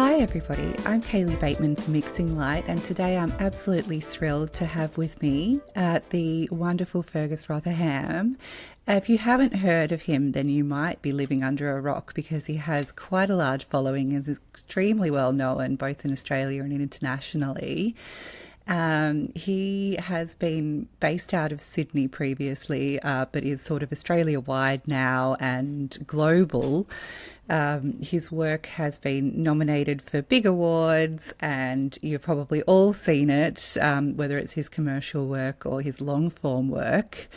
Hi everybody, I'm Kaylee Bateman from Mixing Light, and today I'm absolutely thrilled to have with me the wonderful Fergus Rotherham. If you haven't heard of him, then you might be living under a rock, because he has quite a large following and is extremely well known both in Australia and internationally. He has been based out of Sydney previously, but is sort of Australia-wide now and global. His work has been nominated for big awards, and you've probably all seen it, whether it's his commercial work or his long-form work.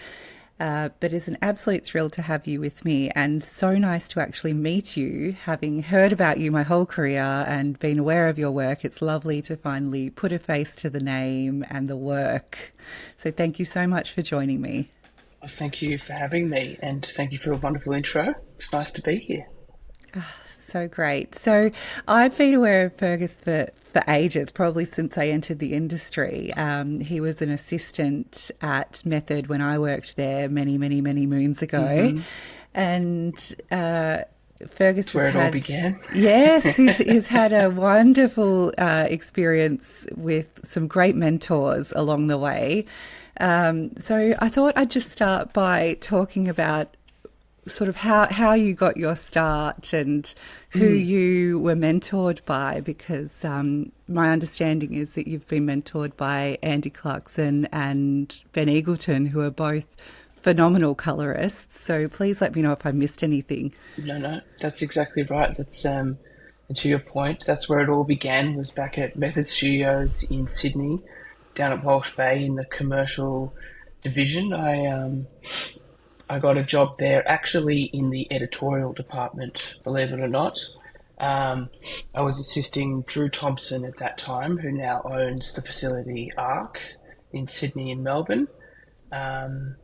But it's an absolute thrill to have you with me, and so nice to actually meet you, having heard about you my whole career and been aware of your work. It's lovely to finally put a face to the name and the work. So thank you so much for joining me. Thank you for having me, and thank you for a wonderful intro. It's nice to be here. So great. So I've been aware of Fergus for ages, probably since I entered the industry. He was an assistant at Method when I worked there many moons ago. Mm-hmm. And Fergus That's where it all began. Yes, he's had a wonderful experience with some great mentors along the way. So I thought I'd just start by talking about sort of how you got your start and who you were mentored by, because my understanding is that you've been mentored by Andy Clarkson and Ben Eagleton, who are both phenomenal colorists. So please let me know if I missed anything. No, that's exactly right. That's and to your point, that's where it all began, was back at Method Studios in Sydney, down at Walsh Bay in the commercial division. I got a job there actually in the editorial department, believe it or not. I was assisting Drew Thompson at that time, who now owns the facility ARC in Sydney and Melbourne. And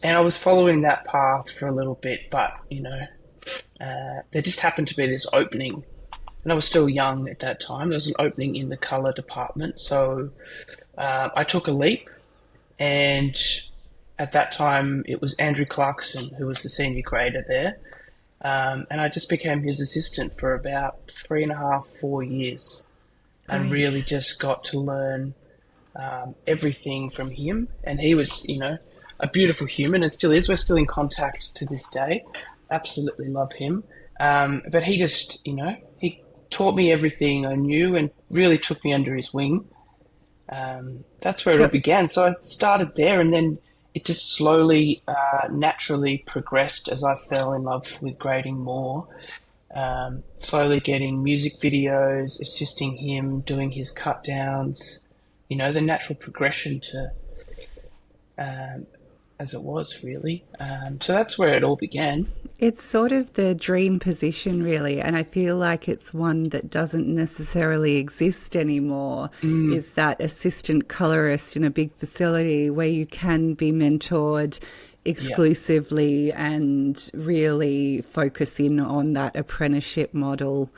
I was following that path for a little bit, but, there just happened to be this opening. And I was still young at that time. There was an opening in the colour department. So I took a leap, and at that time, it was Andrew Clarkson who was the senior grader there. And I just became his assistant for about 3.5, 4 years. Great. And really just got to learn everything from him. And he was, a beautiful human, and still is. We're still in contact to this day. Absolutely love him. But he just, he taught me everything I knew and really took me under his wing. That's where it all began. So I started there, and then it just slowly, naturally progressed as I fell in love with grading more. Slowly getting music videos, assisting him, doing his cut downs, the natural progression to as it was, really. So that's where it all began. It's sort of the dream position, really, and I feel like it's one that doesn't necessarily exist anymore, is that assistant colorist in a big facility where you can be mentored exclusively and really focus in on that apprenticeship model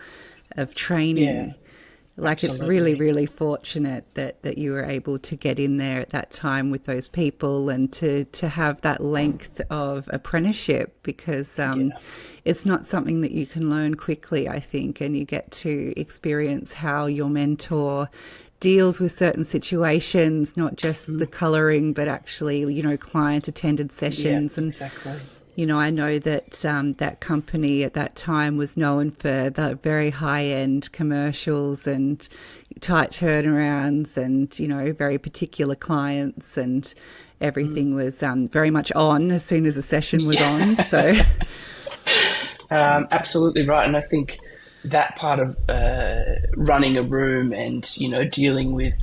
of training. Yeah. Like, Absolutely. it's really fortunate that you were able to get in there at that time with those people and to have that length of apprenticeship, because it's not something that you can learn quickly, I think, and you get to experience how your mentor deals with certain situations, not just the colouring, but actually, client attended sessions. Yeah, and exactly. I know that that company at that time was known for the very high-end commercials and tight turnarounds and, very particular clients, and everything was very much on as soon as a session was on. So, Absolutely right. And I think that part of running a room and, dealing with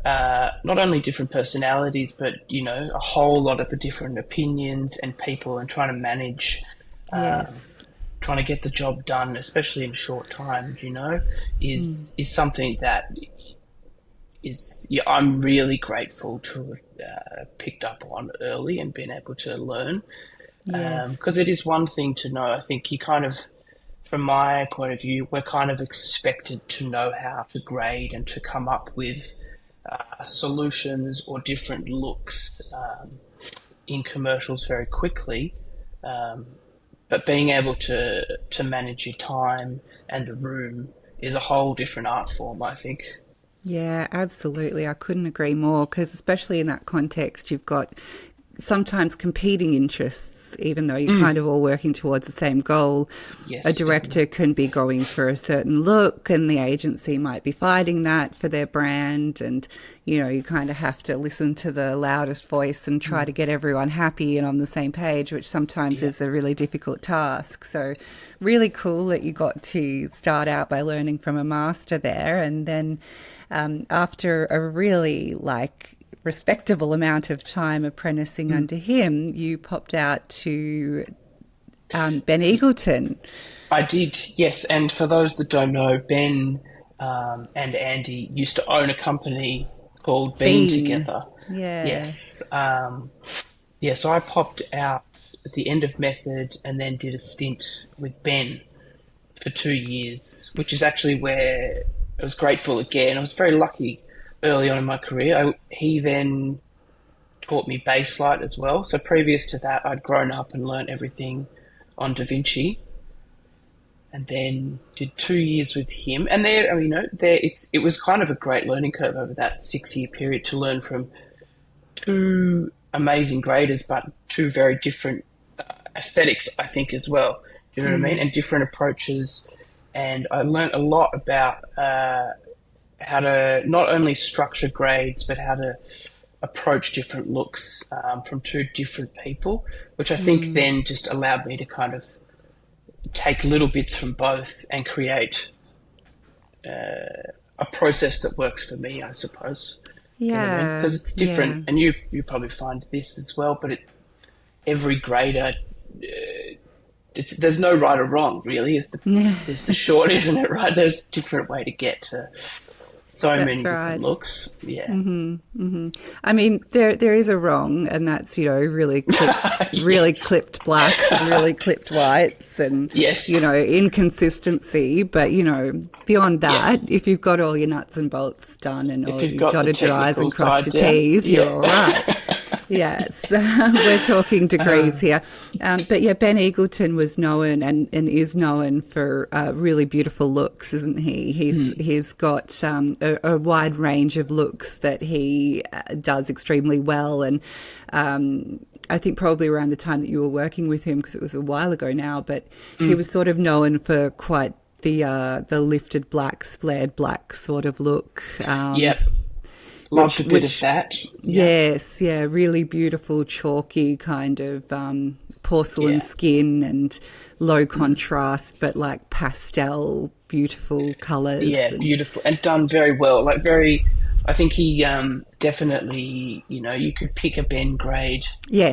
not only different personalities, but, a whole lot of the different opinions and people, and trying to manage, yes. trying to get the job done, especially in short time, is something that I'm really grateful to have picked up on early and been able to learn. Yes. Because it is one thing to know. I think you kind of, from my point of view, we're kind of expected to know how to grade and to come up with solutions or different looks in commercials very quickly, but being able to manage your time and the room is a whole different art form, I think. Yeah, absolutely. I couldn't agree more because, especially in that context, you've got sometimes competing interests, even though you're kind of all working towards the same goal. Yes, A director can be going for a certain look, and the agency might be fighting that for their brand. And, you kind of have to listen to the loudest voice and try to get everyone happy and on the same page, which sometimes is a really difficult task. So, really cool that you got to start out by learning from a master there. And then after a really respectable amount of time apprenticing under him, you popped out to Ben Eagleton. I did, yes. And for those that don't know, Ben and Andy used to own a company called Bean together. Yeah. Yes. So I popped out at the end of Method and then did a stint with Ben for 2 years, which is actually where I was grateful again. I was very lucky early on in my career. He then taught me Baselight as well. So previous to that, I'd grown up and learnt everything on DaVinci, and then did 2 years with him. And it was kind of a great learning curve over that 6-year period to learn from two amazing graders, but two very different aesthetics, I think, as well. Do you know what I mean? And different approaches. And I learnt a lot about how to not only structure grades, but how to approach different looks from two different people, which I think then just allowed me to kind of take little bits from both and create a process that works for me, I suppose. Yeah. Because it's different, and you probably find this as well, but every grader, there's no right or wrong, really. Is the short, isn't it, right? There's a different way to get to many different looks. Yeah. I mean, there is a wrong, and that's, really clipped, really clipped blacks and really clipped whites and, inconsistency. But, beyond that, if you've got all your nuts and bolts done and all your dotted your I's and crossed your T's, you're all right. Yes, we're talking degrees here. But yeah, Ben Eagleton was known and is known for really beautiful looks, isn't he? He's got a wide range of looks that he does extremely well. And I think probably around the time that you were working with him, because it was a while ago now, but he was sort of known for quite the lifted blacks, flared blacks sort of look. Yep. Loved a bit of that. Yes, really beautiful, chalky kind of porcelain skin and low contrast, but like pastel, beautiful colours. Yeah, beautiful. And done very well. I think he definitely, you could pick a Ben grade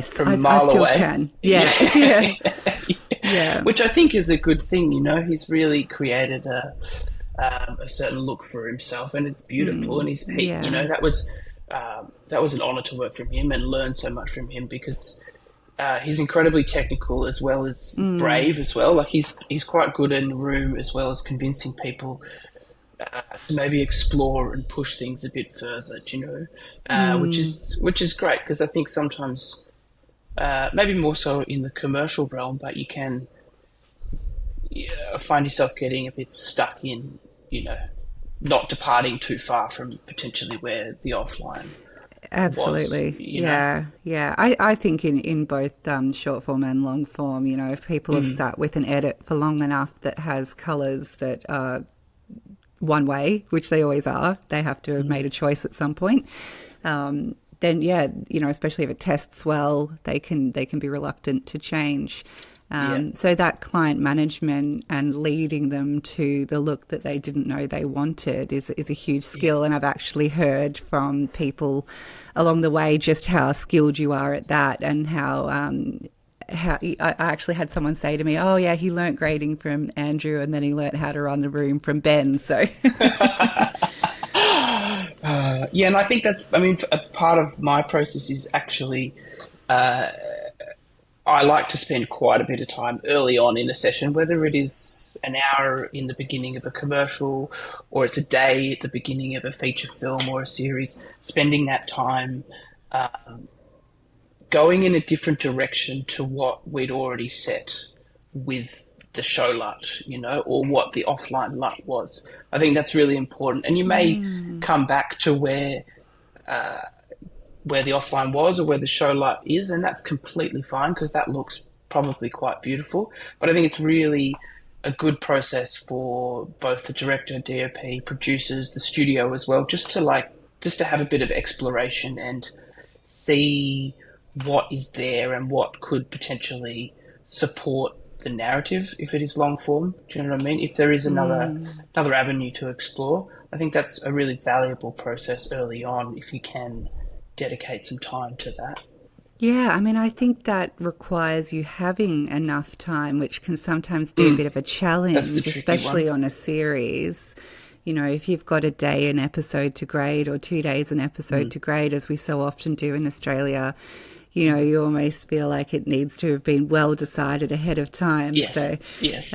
from a mile I still away. Can. Yeah. Yeah. Which I think is a good thing, he's really created a certain look for himself, and it's beautiful. And that was an honor to work from him and learn so much from him, because he's incredibly technical as well as brave as well. Like he's quite good in the room as well as convincing people to maybe explore and push things a bit further. Which is great, because I think sometimes maybe more so in the commercial realm, but you can find yourself getting a bit stuck in, not departing too far from potentially where the offline Absolutely. was, Yeah. I think in both short form and long form, if people have sat with an edit for long enough that has colours that are one way, which they always are, they have to have made a choice at some point. Then, especially if it tests well, they can be reluctant to change. So that client management and leading them to the look that they didn't know they wanted is a huge skill. And I've actually heard from people along the way just how skilled you are at that, and how I actually had someone say to me, "Oh yeah, he learnt grading from Andrew, and then he learnt how to run the room from Ben." So. And I think a part of my process is actually. I like to spend quite a bit of time early on in a session, whether it is an hour in the beginning of a commercial or it's a day at the beginning of a feature film or a series, spending that time going in a different direction to what we'd already set with the show LUT, or what the offline LUT was. I think that's really important. And you may come back to where the offline was or where the show LUT is, and that's completely fine because that looks probably quite beautiful. But I think it's really a good process for both the director, DOP, producers, the studio as well, just to have a bit of exploration and see what is there and what could potentially support the narrative if it is long form. Do you know what I mean? If there is another avenue to explore, I think that's a really valuable process early on if you can dedicate some time to that. Yeah, I mean, I think that requires you having enough time, which can sometimes be a bit of a challenge, especially on a series. If you've got a day an episode to grade or 2 days an episode to grade, as we so often do in Australia, you almost feel like it needs to have been well decided ahead of time. Yes. So, yes.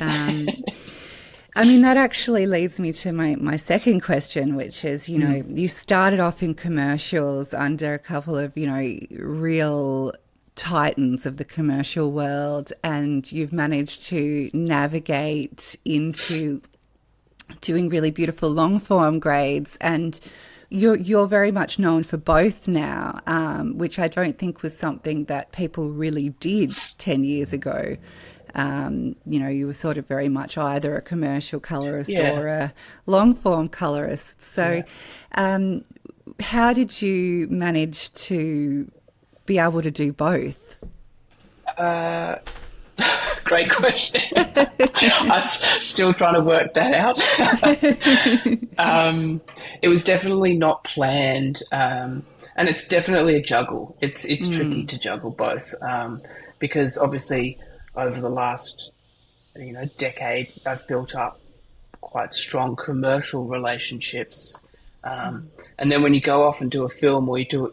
I mean, that actually leads me to my second question, which is, you started off in commercials under a couple of, real titans of the commercial world, and you've managed to navigate into doing really beautiful long form grades, and you're very much known for both now, which I don't think was something that people really did 10 years ago. You were sort of very much either a commercial colorist or a long form colorist. So how did you manage to be able to do both? Great question. I'm still trying to work that out. It was definitely not planned, and it's definitely a juggle. It's tricky to juggle both, because obviously over the last decade I've built up quite strong commercial relationships, and then when you go off and do a film or you do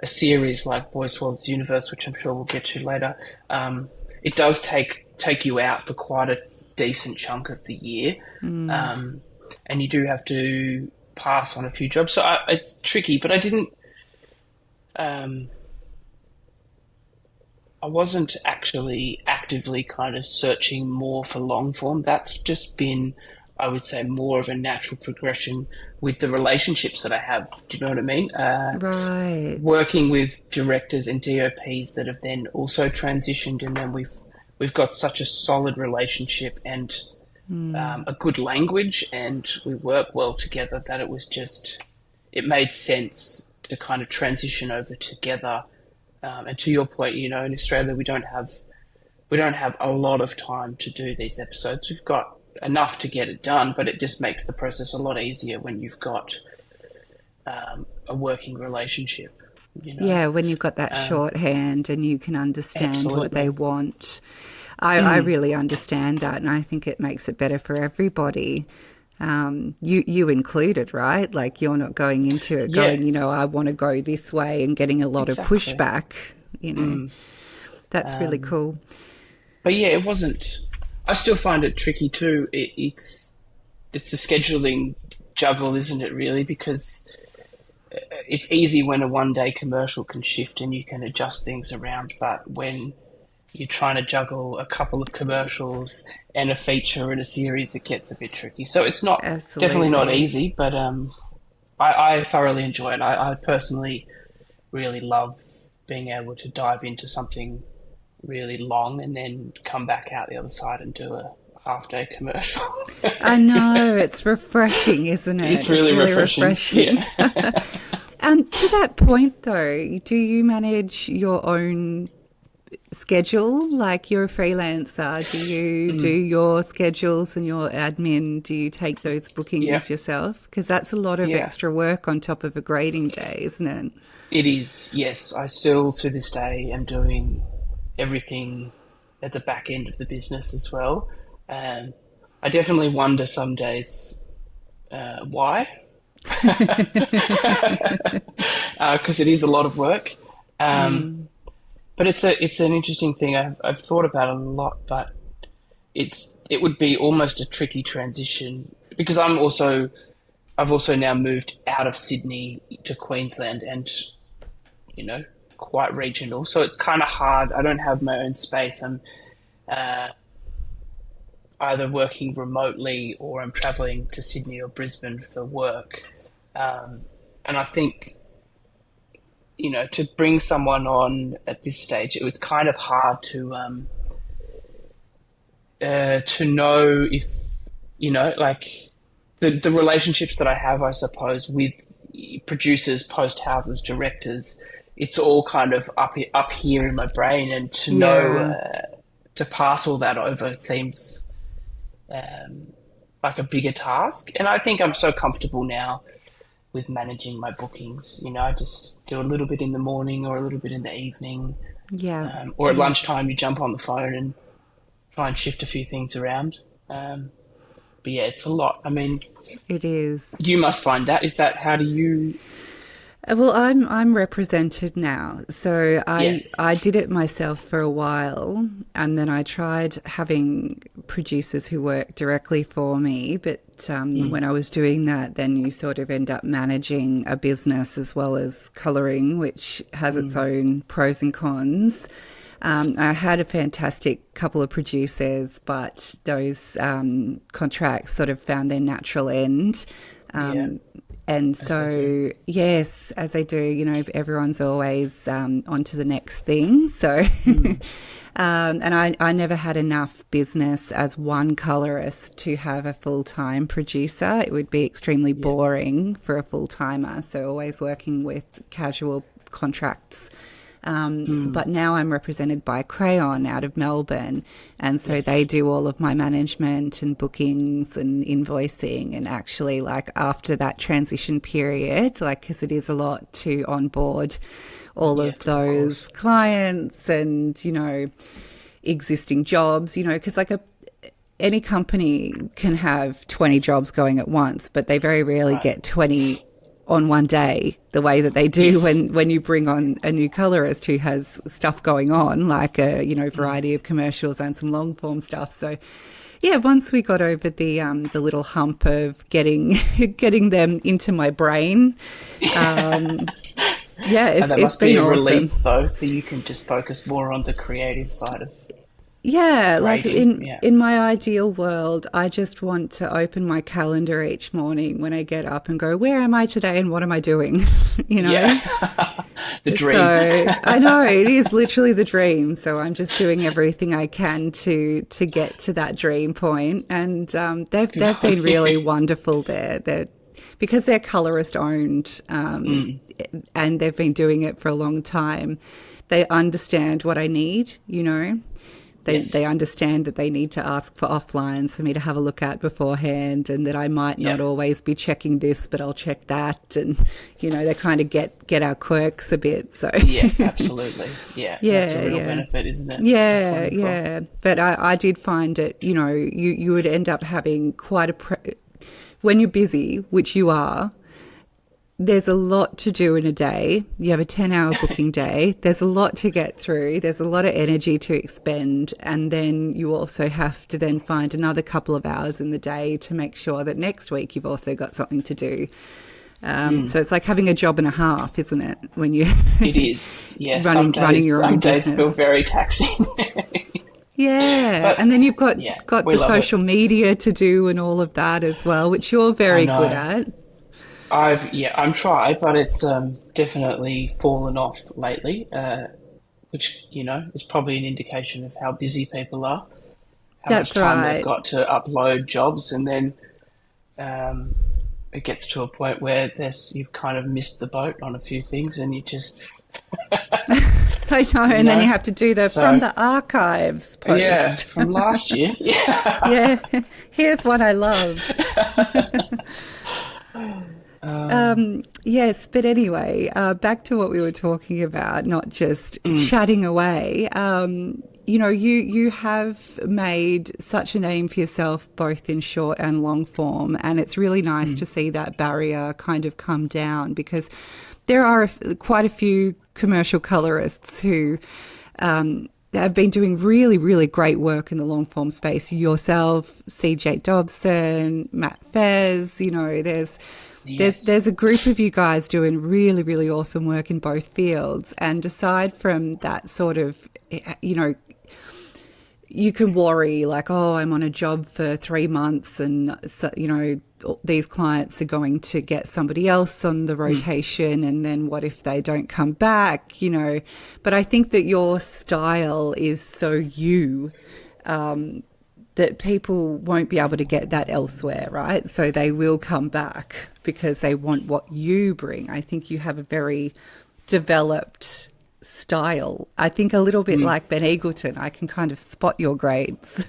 a series like Boy Swallows Universe, which I'm sure we'll get to later, it does take you out for quite a decent chunk of the year, and you do have to pass on a few jobs. So it's tricky, but I didn't. I wasn't actually actively kind of searching more for long form. That's just been, I would say, more of a natural progression with the relationships that I have. Do you know what I mean? Right. Working with directors and DOPs that have then also transitioned, and then we've got such a solid relationship and a good language, and we work well together that it made sense to kind of transition over together. And to your point, in Australia we don't have a lot of time to do these episodes. We've got enough to get it done, but it just makes the process a lot easier when you've got a working relationship. Yeah, when you've got that shorthand and you can understand absolutely. what they want. I really understand that, and I think it makes it better for everybody. You included, right? Like, you're not going into it going, I want to go this way and getting a lot of pushback, That's really cool. But yeah, it wasn't. I still find it tricky too. It's a scheduling juggle, isn't it, really? Because it's easy when a one-day commercial can shift and you can adjust things around, but when you're trying to juggle a couple of commercials and a feature and a series, it gets a bit tricky. So it's not definitely not easy, but I thoroughly enjoy it. I personally really love being able to dive into something really long and then come back out the other side and do a half-day commercial. I know, it's refreshing, isn't it? It's really refreshing. Yeah. To that point, though, do you manage your own schedule? Like, you're a freelancer, do you do your schedules and your admin? Do you take those bookings yourself? Because that's a lot of extra work on top of a grading day, isn't it? It is, yes. I still, to this day, am doing everything at the back end of the business as well. I definitely wonder some days why, because it is a lot of work. But it's an interesting thing. I've thought about it a lot, but it would be almost a tricky transition because I've also now moved out of Sydney to Queensland and quite regional, so it's kind of hard. I don't have my own space. either working remotely or I'm traveling to Sydney or Brisbane for work. And I think, to bring someone on at this stage, it's kind of hard to know if, like the relationships that I have, I suppose, with producers, post houses, directors, it's all kind of up here in my brain, and to know to pass all that over seems like a bigger task. And I think I'm so comfortable now with managing my bookings. I just do a little bit in the morning or a little bit in the evening. Or at lunchtime, you jump on the phone and try and shift a few things around. But yeah, it's a lot. I mean, It is. you must find that. How do you? Well, I'm represented now, so Yes. I did it myself for a while, and then I tried having producers who work directly for me. But when I was doing that, then you sort of end up managing a business as well as colouring, which has its own pros and cons. I had a fantastic couple of producers, but those contracts sort of found their natural end. And so, yes, as they do, everyone's always on to the next thing. So, and I never had enough business as one colorist to have a full-time producer. It would be extremely boring for a full-timer. So always working with casual contracts. But now I'm represented by Crayon out of Melbourne, and so they do all of my management and bookings and invoicing. And actually, like, after that transition period, like, because it is a lot to onboard all of those clients and, existing jobs, because like any company can have 20 jobs going at once, but they very rarely get 20 on one day, the way that they do when you bring on a new colorist who has stuff going on, like a variety of commercials and some long form stuff. So yeah, once we got over the little hump of getting them into my brain, That must be been a awesome. relief though, so you can just focus more on the creative side of Yeah, like writing. in my ideal world, I just want to open my calendar each morning when I get up and go, where am I today and what am I doing? Yeah. The dream. So I know it is literally the dream. So I'm just doing everything I can to get to that dream point. And they've been really wonderful there. Because they're colorist owned, and they've been doing it for a long time. They understand what I need, They understand that they need to ask for offlines for me to have a look at beforehand, and that I might not always be checking this, but I'll check that. And, they kind of get our quirks a bit. So Yeah, absolutely. Yeah, that's a real benefit, isn't it? Yeah. But I did find it, you would end up having quite when you're busy, which you are, there's a lot to do in a day. You have a 10-hour booking day. There's a lot to get through. There's a lot of energy to expend. And then you also have to then find another couple of hours in the day to make sure that next week you've also got something to do. So it's like having a job and a half, isn't it? When you It is. Yeah. running your own some days business. feel very taxing. Yeah, But, and then you've got we the love social media to do and all of that as well, which you're very know. good at. I'm tried, but it's definitely fallen off lately, which is probably an indication of how busy people are, how That's much time right. they've got to upload jobs, and then it gets to a point where you've kind of missed the boat on a few things, and you just I know, and then you have to do from the archives post. from last year, Yeah, here's what I loved. Yes, but anyway, back to what we were talking about, not just chatting away. You have made such a name for yourself, both in short and long form, and it's really nice to see that barrier kind of come down, because there are quite a few commercial colorists who have been doing really, really great work in the long form space. Yourself, CJ Dobson, Matt Fez, there's a group of you guys doing really, really awesome work in both fields. And aside from that sort of, you can worry like, oh, I'm on a job for 3 months and, so, these clients are going to get somebody else on the rotation and then what if they don't come back, But I think that your style is so you that people won't be able to get that elsewhere, right? So they will come back because they want what you bring. I think you have a very developed style. I think a little bit like Ben Eagleton. I can kind of spot your grades,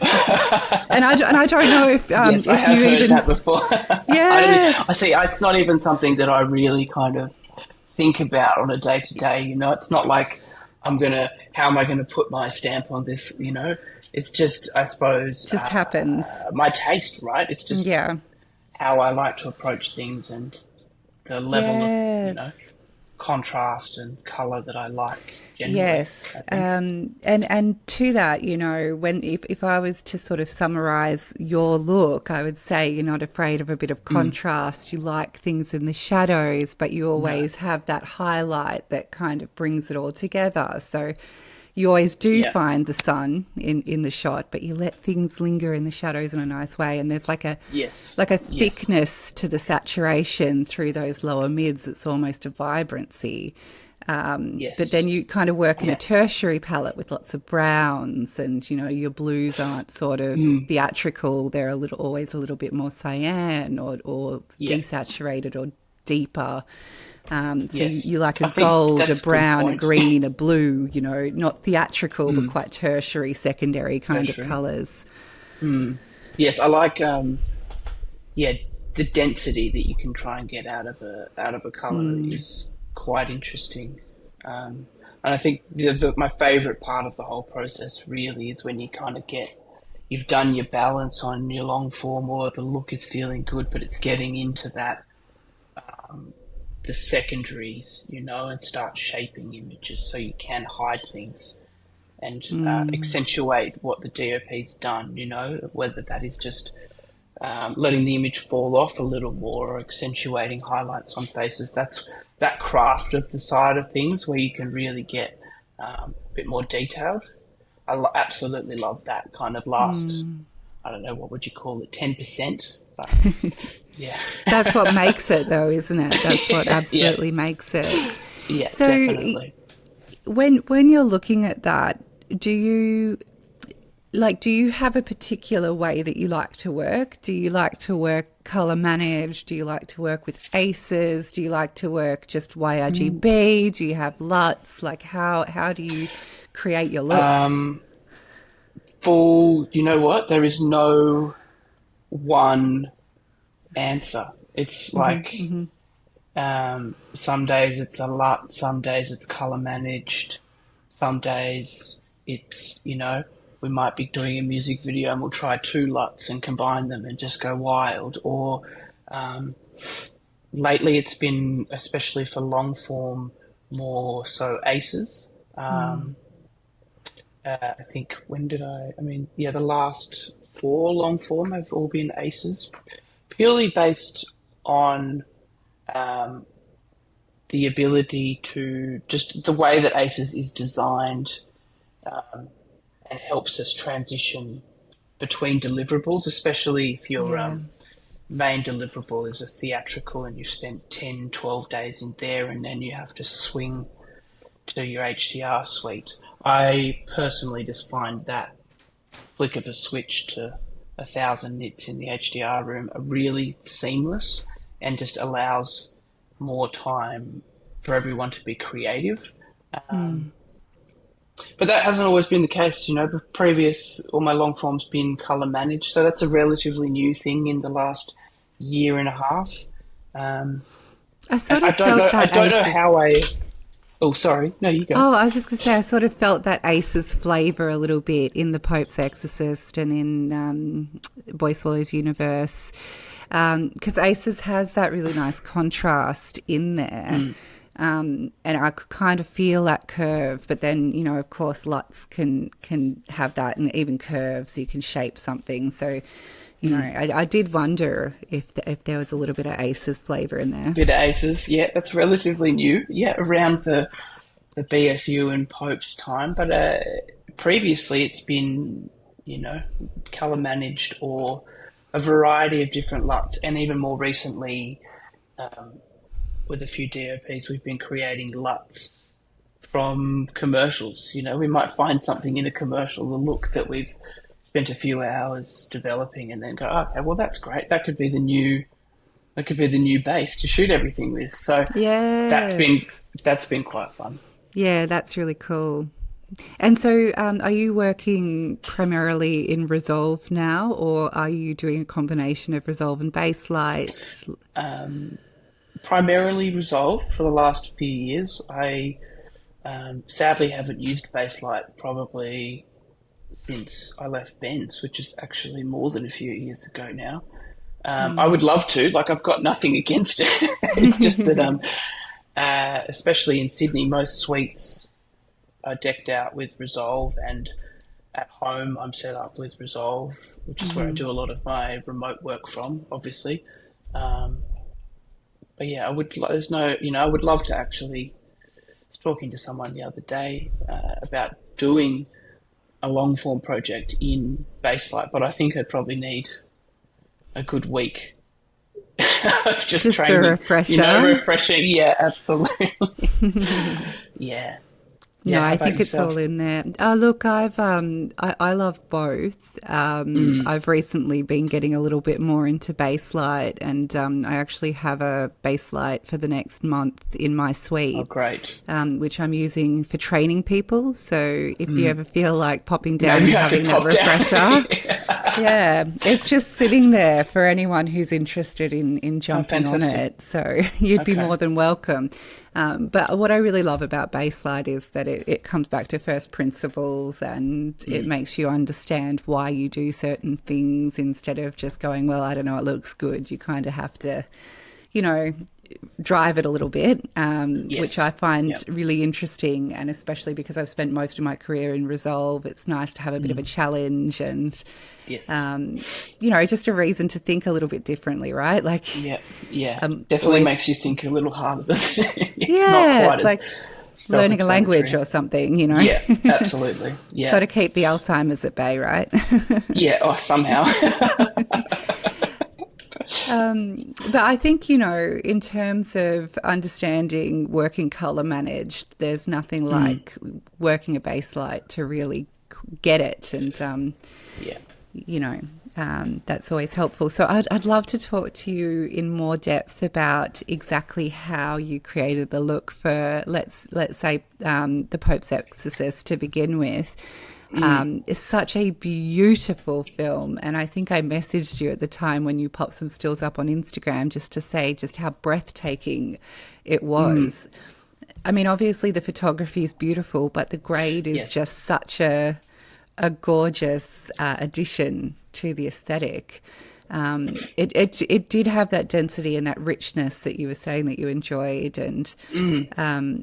and I don't know if yes, if I have you heard even that before. yeah. I see. It's not even something that I really kind of think about on a day to day. It's not like how am I gonna put my stamp on this? It's just, I suppose, Just happens. my taste, right? It's just Yeah. how I like to approach things and the level of Yes. contrast and color that I like generally. Yes, and to that, when if I was to sort of summarize your look, I would say you're not afraid of a bit of contrast. You like things in the shadows, but you always have that highlight that kind of brings it all together. So you always do find the sun in the shot, but you let things linger in the shadows in a nice way. And there's like a thickness to the saturation through those lower mids. It's almost a vibrancy. But then you kind of work in a tertiary palette with lots of browns, and your blues aren't sort of theatrical. They're always a little bit more cyan or desaturated or deeper. You like a gold, a brown, a green, a blue, not theatrical, but quite tertiary, secondary kind of colours. Yes, I like, the density that you can try and get out of a colour is quite interesting. And I think my favourite part of the whole process really is when you kind of you've done your balance on your long form, or the look is feeling good, but it's getting into that, the secondaries, and start shaping images so you can hide things and accentuate what the DOP's done, whether that is just letting the image fall off a little more or accentuating highlights on faces. That's that craft of the side of things where you can really get a bit more detailed. I absolutely love that kind of last, I don't know, what would you call it, 10%? But, yeah. That's what makes it, though, isn't it? That's what absolutely makes it. Yeah, so definitely. When you're looking at that, do you have a particular way that you like to work? Do you like to work color managed? Do you like to work with aces? Do you like to work just YRGB? Do you have LUTs? Like how do you create your look? You know what? There is no one answer. It's like some days it's a LUT, some days it's color managed, some days it's, we might be doing a music video and we'll try 2 LUTs and combine them and just go wild. Or lately it's been, especially for long form, more so aces. I think the last 4 long form have all been aces, purely based on the ability to just the way that aces is designed and helps us transition between deliverables, especially if your main deliverable is a theatrical and you've spent 10, 12 days in there and then you have to swing to your HDR suite. I personally just find that flick of a switch to 1,000 nits in the HDR room are really seamless and just allows more time for everyone to be creative. But that hasn't always been the case, all my long form's been color managed. So that's a relatively new thing in the last year and a half. I don't know how oh, sorry. No, you go. Oh, I was just going to say, I sort of felt that Ace's flavour a little bit in The Pope's Exorcist and in Boy Swallow's Universe, because Ace's has that really nice contrast in there. And I could kind of feel that curve, but then, of course, LUTs can have that, and even curves, you can shape something. So, I did wonder if there was a little bit of Ace's flavour in there. Bit of Aces, yeah, that's relatively new. Yeah, around the BSU and Pope's time, but previously it's been color managed, or a variety of different LUTs. And even more recently, with a few DOPs, we've been creating LUTs from commercials. We might find something in a commercial, the look that we've spent a few hours developing, and then go, okay, well, that's great. That could be the new base to shoot everything with. So Yes. that's been quite fun. Yeah, that's really cool. And so, are you working primarily in Resolve now, or are you doing a combination of Resolve and Baselight? Primarily Resolve for the last few years. I sadly haven't used Baselight probably since I left Ben's, which is actually more than a few years ago now. I would love to, like, I've got nothing against it. It's just that, especially in Sydney, most suites are decked out with Resolve, and at home I'm set up with Resolve, which is where I do a lot of my remote work from, obviously. But yeah, I would love to actually. I was talking to someone the other day about doing a long form project in Baselight, but I think I'd probably need a good week of just training, a refresher. refreshing. Yeah, absolutely. Yeah. No, How I about think it's yourself? all in there. Oh, look, I love both. I've recently been getting a little bit more into Baselight, and I actually have a Baselight for the next month in my Oh, suite, great. which I'm using for training people. So if you ever feel like popping down and Maybe I could having that pop down. refresher, yeah, it's just sitting there for anyone who's interested in Oh, jumping on fantastic. it. So you'd be Okay. more than welcome. But what I really love about Baselight is that it comes back to first principles, and it makes you understand why you do certain things instead of just going, well, I don't know, it looks good. You kind of have to, you know, drive it a little bit, which I Yes. find Yep. really interesting. And especially because I've spent most of my career in Resolve, it's nice to have a bit of a challenge and, Yes. just a reason to think a little bit differently, right? Like, Yeah. Yeah. Definitely always, makes you think a little harder. It's not yeah, quite it's as like learning a language self-explanatory. or something. Yeah, absolutely. Got Yeah. to keep the Alzheimer's at bay, right? Yeah. Oh, somehow. But I think, in terms of understanding working color managed, there's nothing like working a base light to really get it. And, Yeah. you know, that's always helpful. So I'd love to talk to you in more depth about exactly how you created the look for, let's say, the Pope's Exorcist to begin with. It's such a beautiful film, and I think I messaged you at the time when you popped some stills up on Instagram just to say just how breathtaking it was. I mean, obviously the photography is beautiful, but the grade is Yes. just such a gorgeous addition to the aesthetic. It did have that density and that richness that you were saying that you enjoyed, and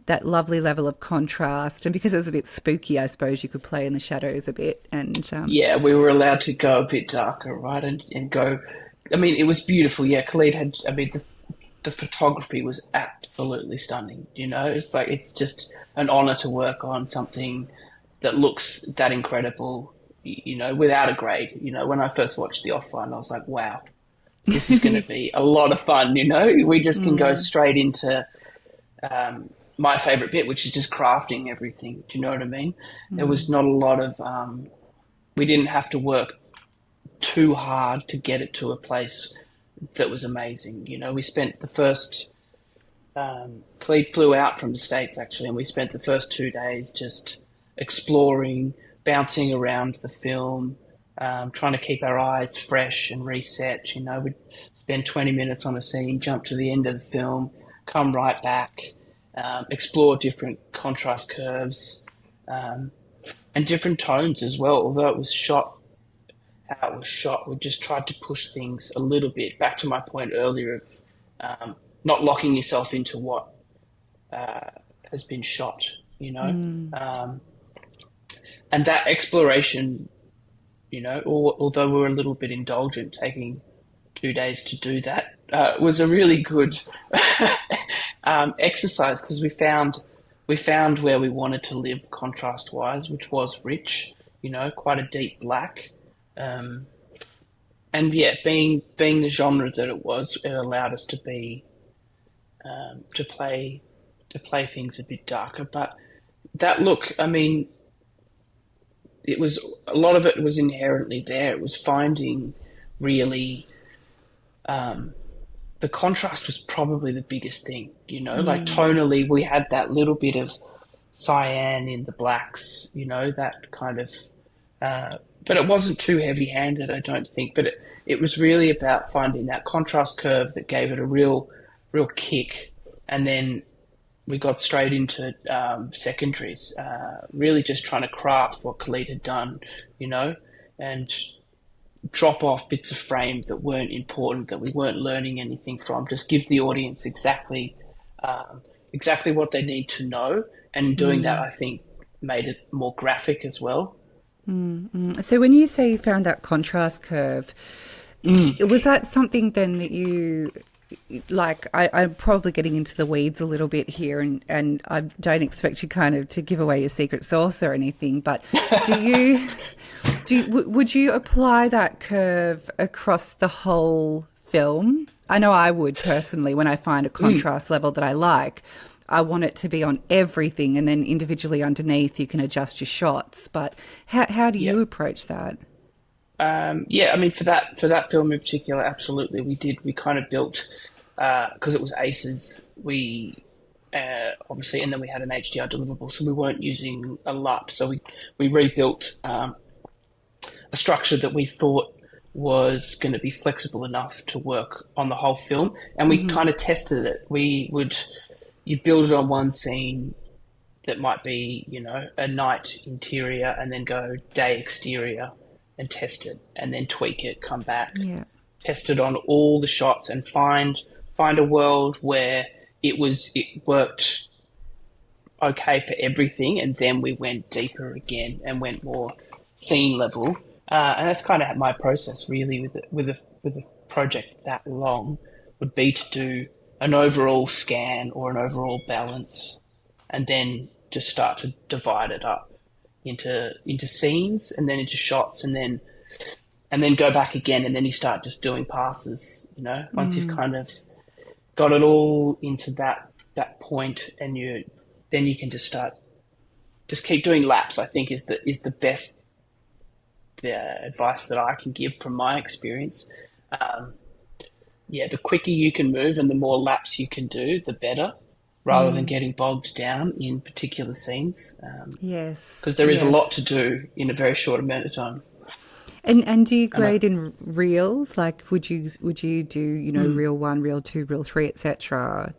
that lovely level of contrast. And because it was a bit spooky, I suppose you could play in the shadows a bit. And Yeah, we were allowed to go a bit darker, right? And go. I mean, it was beautiful. Yeah, Khalid had. I mean, the photography was absolutely stunning. It's like it's just an honor to work on something that looks that incredible. Without a grade. When I first watched the offline, I was like, wow, this is going to be a lot of fun. We just can go straight into my favorite bit, which is just crafting everything. Do you know what I mean? There was not a lot of. We didn't have to work too hard to get it to a place that was amazing. We spent the first. Clete flew out from the States actually, and we spent the first 2 days just exploring, bouncing around the film, trying to keep our eyes fresh and reset. We'd spend 20 minutes on a scene, jump to the end of the film, come right back, explore different contrast curves, and different tones as well. Although it was shot how it was shot, we just tried to push things a little bit. Back to my point earlier of not locking yourself into what has been shot, and that exploration, although we were a little bit indulgent, taking 2 days to do that, was a really good exercise because we found where we wanted to live contrast wise, which was rich, quite a deep black, And yeah, being the genre that it was, it allowed us to be to play things a bit darker. But that look, I mean, it was a lot of it was inherently there. It was finding really the contrast was probably the biggest thing, you know, like tonally we had that little bit of cyan in the blacks, you know, that kind of, but it wasn't too heavy handed, I don't think, but it was really about finding that contrast curve that gave it a real kick. And then we got straight into secondaries, really just trying to craft what Khalid had done, you know, and drop off bits of frame that weren't important, that we weren't learning anything from. Just give the audience exactly what they need to know. And doing that, I think, made it more graphic as well. So when you say you found that contrast curve, was that something then that you... Like, I'm probably getting into the weeds a little bit here, and I don't expect you kind of to give away your secret sauce or anything, but would you apply that curve across the whole film? I know I would personally. When I find a contrast level that I like, I want it to be on everything, and then individually underneath you can adjust your shots. But how do you approach that? Yeah, I mean, for that film in particular, absolutely, we did. We kind of built, because it was ACES, we obviously, and then we had an HDR deliverable, so we weren't using a LUT. So we rebuilt a structure that we thought was going to be flexible enough to work on the whole film, and we kind of tested it. You build it on one scene that might be, you know, a night interior, and then go day exterior, and test it, and then tweak it, come back, test it on all the shots, and find a world where it worked okay for everything, and then we went deeper again and went more scene level. And that's kind of my process really with a project that long, would be to do an overall scan or an overall balance, and then just start to divide it up into scenes, and then into shots, and then go back again, and then you start just doing passes, you know, once you've kind of got it all into that point, and then you can just keep doing laps, I think is the best advice that I can give from my experience. The quicker you can move and the more laps you can do, the better, rather than getting bogged down in particular scenes. Yes. Because there is a lot to do in a very short amount of time. And do you grade in reels? Like, would you do, you know, reel 1, reel 2, reel 3, etc.?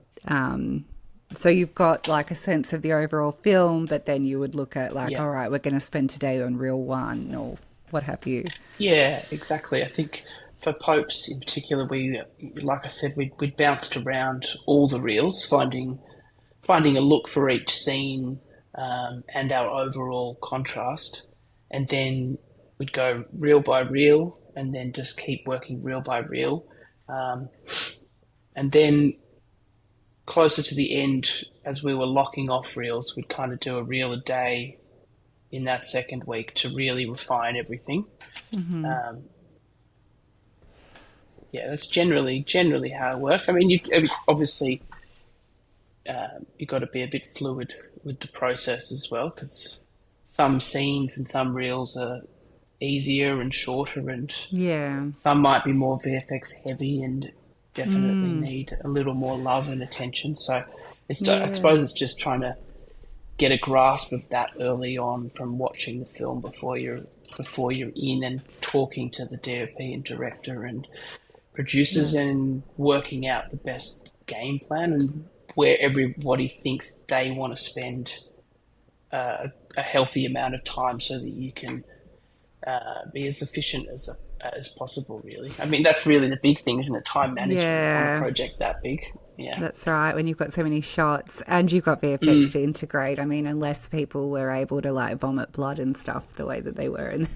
So you've got like a sense of the overall film, but then you would look at like, all right, we're going to spend today on reel 1 or what have you. Yeah, exactly. I think for Popes in particular, we, like I said, we'd bounced around all the reels, finding a look for each scene, and our overall contrast, and then we'd go reel by reel, and then just keep working reel by reel, and then closer to the end, as we were locking off reels, we'd kind of do a reel a day in that second week to really refine everything. That's generally how it works. I mean, you've obviously you've got to be a bit fluid with the process as well, because some scenes and some reels are easier and shorter, and some might be more VFX heavy and definitely need a little more love and attention. So I suppose it's just trying to get a grasp of that early on from watching the film before you're in and talking to the DOP and director and producers and working out the best game plan and where everybody thinks they want to spend a healthy amount of time, so that you can be as efficient as possible, really. I mean, that's really the big thing, isn't it? Time management on a project that big. Yeah, that's right. When you've got so many shots and you've got VFX to integrate, I mean, unless people were able to like vomit blood and stuff the way that they were, and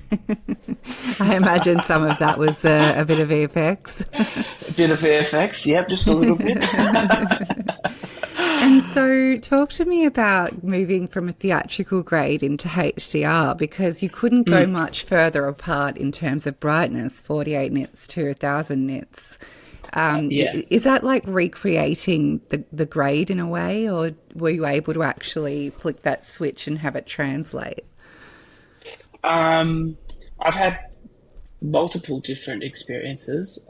I imagine some of that was a bit of VFX. A bit of VFX, yep, just a little bit. And And so talk to me about moving from a theatrical grade into HDR, because you couldn't go much further apart in terms of brightness, 48 nits to 1000 nits. Yeah. Is that like recreating the grade in a way, or were you able to actually flick that switch and have it translate? I've had multiple different experiences.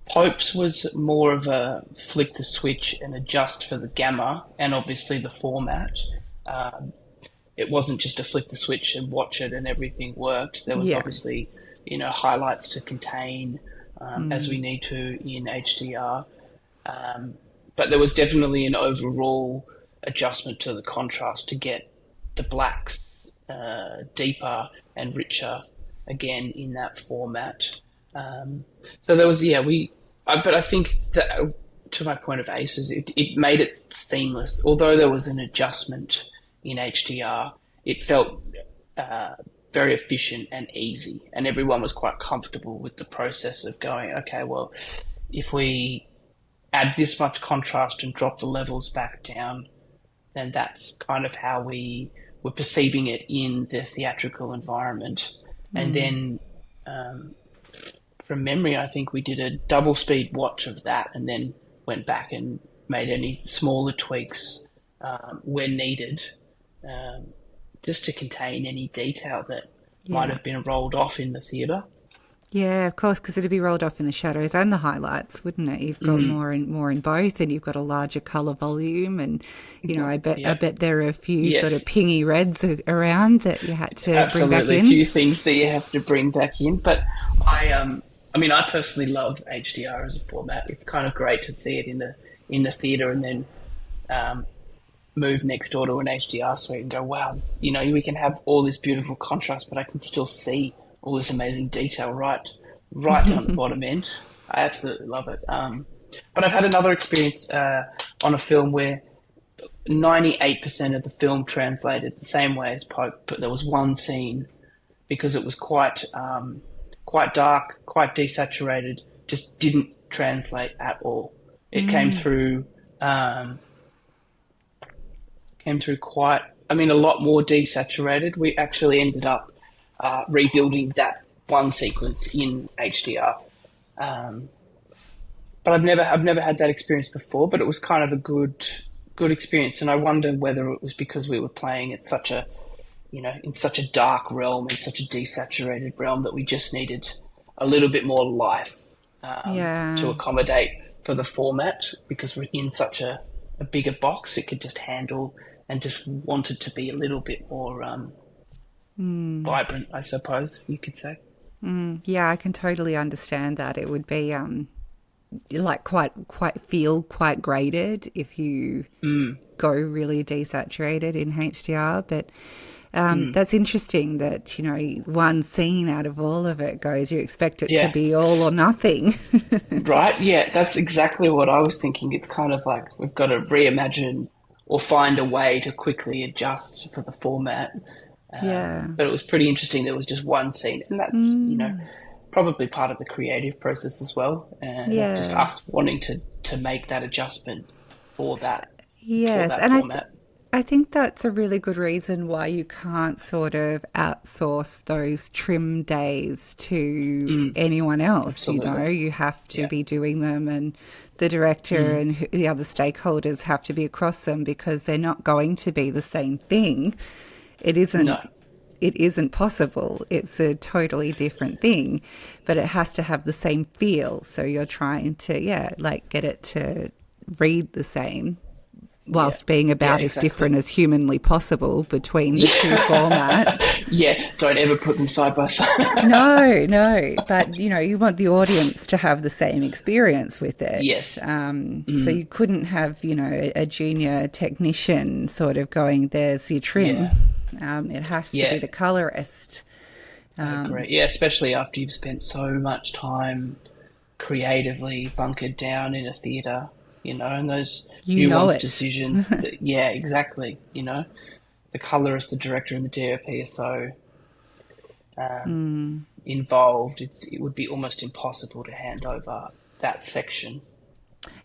Pope's was more of a flick the switch and adjust for the gamma and obviously the format. Um, it wasn't just a flick the switch and watch it and everything worked. There was Yeah. obviously, highlights to contain as we need to in HDR. But there was definitely an overall adjustment to the contrast to get the blacks deeper and richer again in that format. So there was, but I think that to my point of ACEs, it made it seamless. Although there was an adjustment in HDR, it felt very efficient and easy, and everyone was quite comfortable with the process of going, okay, well, if we add this much contrast and drop the levels back down, then that's kind of how we were perceiving it in the theatrical environment. And then from memory, I think we did a double speed watch of that and then went back and made any smaller tweaks where needed, just to contain any detail that might Yeah. have been rolled off in the theatre. Yeah, of course, because it'd be rolled off in the shadows and the highlights, wouldn't it? You've got more in both, and you've got a larger color volume, and I Yeah. bet there are a few sort of Yes, pingy reds around that you had to bring back absolutely. A in. few things that you have to bring back in, but I personally love HDR as a format. It's kind of great to see it in the theatre and then move next door to an HDR suite and go, wow, we can have all this beautiful contrast, but I can still see all this amazing detail right down the bottom end. I absolutely love it. But I've had another experience on a film where 98% of the film translated the same way as Pope, but there was one scene because it was quite dark, quite desaturated, just didn't translate at all. It came through quite, a lot more desaturated. We actually ended up rebuilding that one sequence in HDR. But I've never had that experience before, but it was kind of a good experience. And I wonder whether it was because we were playing at such a, in such a dark realm, in such a desaturated realm that we just needed a little bit more life Yeah. to accommodate for the format because we're in such a bigger box. It could just handle and just wanted to be a little bit more vibrant, I suppose you could say. Yeah, I can totally understand that. It would be like quite graded if you go really desaturated in HDR. But that's interesting that, one scene out of all of it goes, you expect it to Yeah, be all or nothing. right. Yeah, that's exactly what I was thinking. It's kind of like we've got to reimagine or find a way to quickly adjust for the format. Yeah. But it was pretty interesting. There was just one scene, and that's probably part of the creative process as well. And that's just Yeah. us wanting to make that adjustment for that for Yes. that And format. I think that's a really good reason why you can't sort of outsource those trim days to anyone else. Absolutely. You have to Yeah. be doing them, and the director and the other stakeholders have to be across them because they're not going to be the same thing. It isn't. No. It isn't possible. It's a totally different thing, but it has to have the same feel. So you're trying to, get it to read the same Yeah. whilst being Yeah. about as Exactly. different as humanly possible between the two formats. Yeah. Don't ever put them side by side. No, no, but you want the audience to have the same experience with it. Yes. So you couldn't have, a junior technician sort of going, there's your trim. Yeah. It has to be Yeah. the colorist. I agree. Yeah. Especially after you've spent so much time creatively bunkered down in a theatre, and those You know nuanced it. decisions that, yeah, exactly. The colorist, the director, and the DOP are so involved. It would be almost impossible to hand over that section.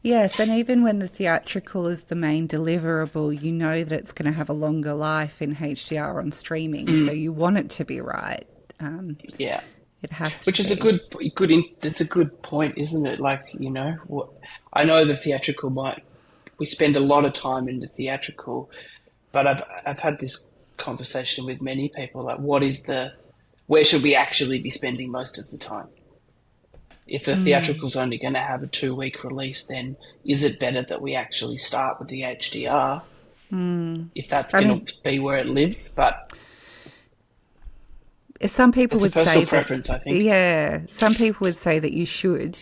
Yes, and even when the theatrical is the main deliverable, you know that it's going to have a longer life in HDR on streaming, so you want it to be right. Um, Yeah. it has to Which is a be. that's a good point, isn't it? Like, I know the theatrical we spend a lot of time in the theatrical, but I've had this conversation with many people, like, where should we actually be spending most of the time? If the theatrical's only going to have a 2 week release, then is it better that we actually start with the HDR if that's I going mean, to be where it lives? But some people it's a would say personal that, preference, I think. yeah, some people would say that you should,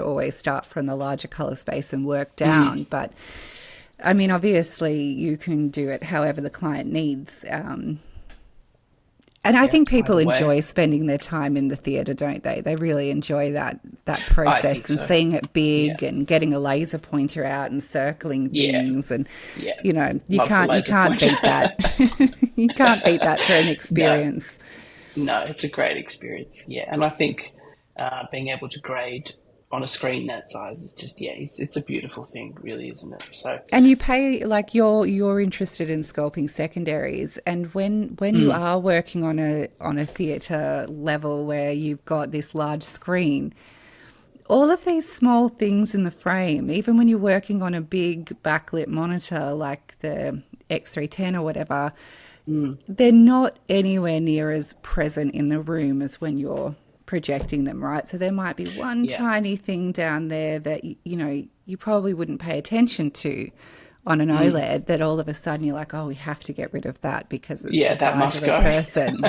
always start from the larger colour space and work Mm, down. But I mean, obviously, you can do it however the client needs. And I yeah, think people either way. enjoy spending their time in the theatre, don't they? They really enjoy that I think process and so. seeing it Yeah. big and getting a laser pointer out and circling Yeah. things. And Yeah. you Love the laser can't pointer. beat that. You can't beat that for an No, experience. no, it's a great experience. Yeah. And I think being able to grade on a screen that size is just, yeah, it's a beautiful thing, really, isn't it? So, And you pay like you're interested in sculpting secondaries, and when you mm, are working on a theatre level where you've got this large screen, all of these small things in the frame, even when you're working on a big backlit monitor like the X310 or whatever, mm, they're not anywhere near as present in the room as when you're projecting them, right? So there might be one yeah. tiny thing down there that, you probably wouldn't pay attention to on an Mm, OLED that all of a sudden you're like, oh, we have to get rid of that because it's the yeah, that size of must a go. person.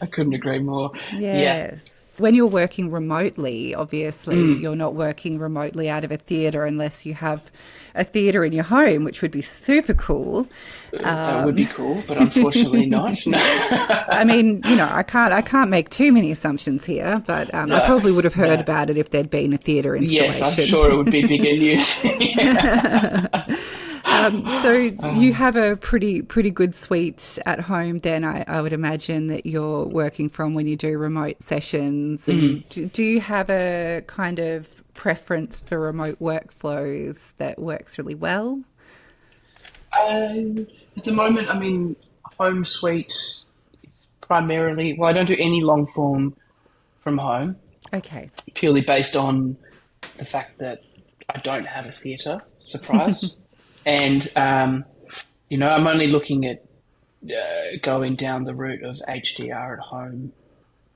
I couldn't agree more. Yeah. Yes. When you're working remotely, obviously, Mm, you're not working remotely out of a theatre unless you have a theatre in your home, which would be super cool. that would be cool, but unfortunately not. No. I mean, I can't make too many assumptions here, but I No, probably would have heard no. about it if there'd been a theatre Yes, I'm installation. sure it would be bigger news. So you have a pretty good suite at home. Then I would imagine that you're working from when you do remote sessions. And do you have a kind of preference for remote workflows that works really well? At the moment, I mean, home suite primarily. Well, I don't do any long form from home, Okay. purely based on the fact that I don't have a theatre. Surprise. And I'm only looking at going down the route of HDR at home,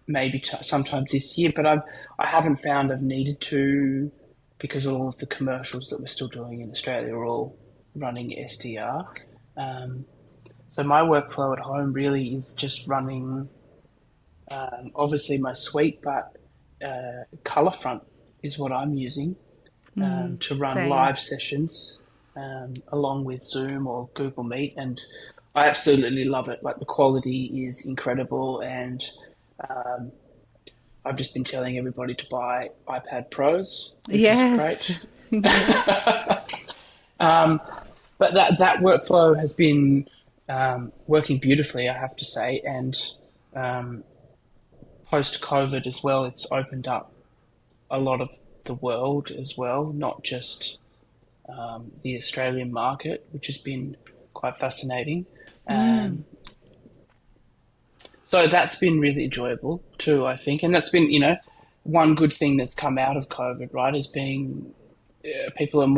maybe sometimes this year. But I haven't found I've needed to, because all of the commercials that we're still doing in Australia are all running SDR. Um, so my workflow at home really is just running, obviously my suite, but Colourfront is what I'm using to run Same. live sessions along with Zoom or Google Meet, and I absolutely love it. Like, the quality is incredible, and um, I've just been telling everybody to buy iPad Pros, which is Yes. great. Um, but that workflow has been working beautifully, I have to say, and um, post COVID as well, it's opened up a lot of the world as well, not just the Australian market, which has been quite fascinating. Um, so that's been really enjoyable too, I think, and that's been, one good thing that's come out of COVID, right, is being people are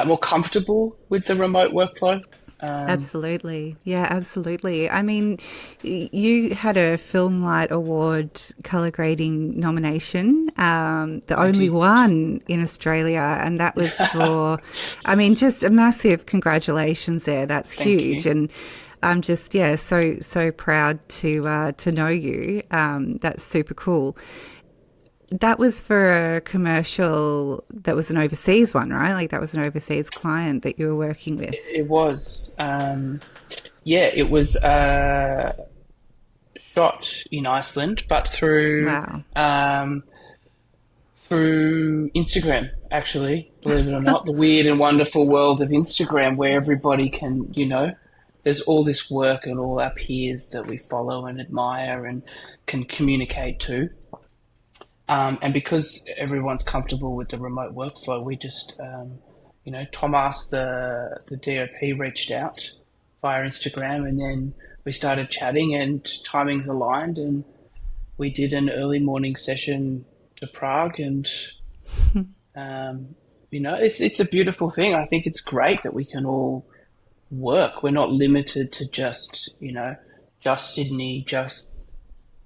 more comfortable with the remote workflow. Um, Absolutely. Yeah, absolutely. I mean, you had a Film Light Award colour grading nomination, the I only did. one in Australia, and that was for, I mean, just a massive congratulations there. That's Thank huge. you. And I'm just, yeah, so proud to know you. That's super cool. That was for a commercial that was an overseas one, right? Like that was an overseas client that you were working with. It was, yeah, it was shot in Iceland, but Wow. through Instagram, actually, believe it or not, the weird and wonderful world of Instagram, where everybody can, there's all this work and all our peers that we follow and admire and can communicate to. And because everyone's comfortable with the remote workflow, we just, Thomas, the DOP, reached out via Instagram, and then we started chatting, and timings aligned, and we did an early morning session to Prague, and it's a beautiful thing. I think it's great that we can all work. We're not limited to just Sydney, just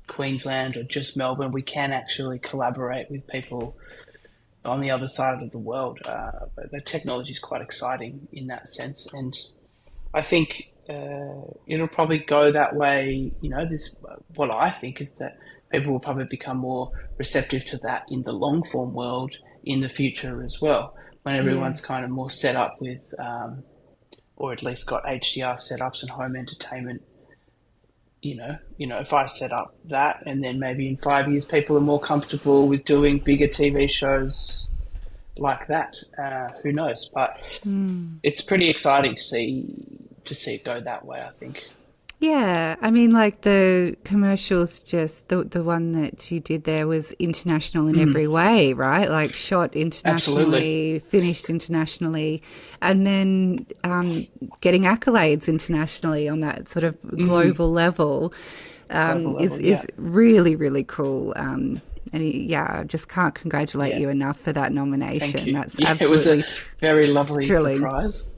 Queensland, or just Melbourne. We can actually collaborate with people on the other side of the world. But the technology is quite exciting in that sense, and I think it'll probably go that way. What I think is that people will probably become more receptive to that in the long form world in the future as well, when everyone's kind of more set up with, or at least got HDR setups and home entertainment. If I set up that, and then maybe in 5 years people are more comfortable with doing bigger TV shows like that. Who knows? But it's pretty exciting to see it go that way, I think. Yeah, I mean, like the commercials, just the one that you did there was international in every way, right? Like shot internationally, finished internationally, and then getting accolades internationally on that sort of global level, is really, really cool. And I just can't congratulate you enough for that nomination. Thank you. That's absolutely, it was a very lovely surprise.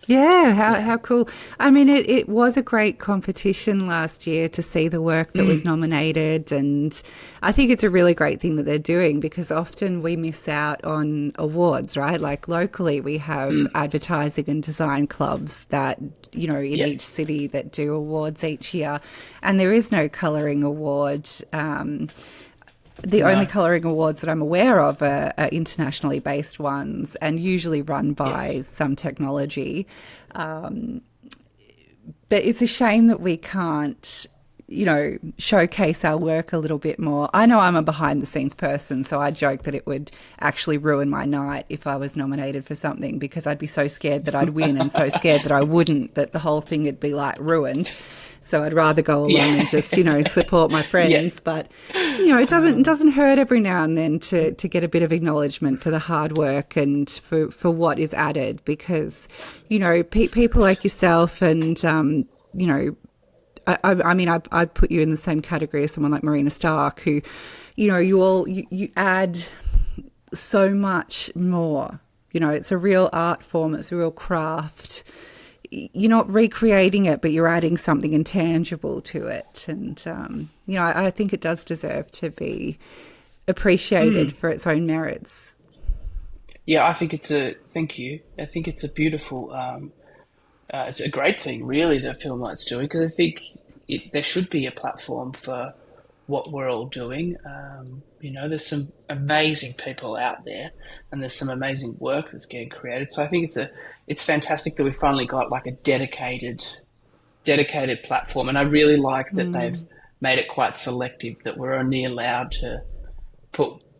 Yeah, how cool. I mean, it was a great competition last year to see the work that was nominated, and I think it's a really great thing that they're doing, because often we miss out on awards, right? Like locally we have advertising and design clubs that, in each city that do awards each year, and there is no colouring award. The only colouring awards that I'm aware of are internationally based ones, and usually run by some technology. But it's a shame that we can't, showcase our work a little bit more. I know I'm a behind the scenes person, so I joke that it would actually ruin my night if I was nominated for something, because I'd be so scared that I'd win and so scared that I wouldn't, that the whole thing would be like ruined. So I'd rather go along and just, support my friends. But, it doesn't hurt every now and then to get a bit of acknowledgement for the hard work and for what is added, because, people like yourself and, I'd put you in the same category as someone like Marina Stark, who, you add so much more. It's a real art form. It's a real craft. You're not recreating it, but you're adding something intangible to it. And, I think it does deserve to be appreciated for its own merits. Yeah, thank you. I think it's a beautiful, it's a great thing, really, that Filmlight's doing, because I think there should be a platform for what we're all doing. There's some amazing people out there, and there's some amazing work that's getting created. So I think it's fantastic that we finally got like a dedicated platform, and I really like that they've made it quite selective, that we're only allowed to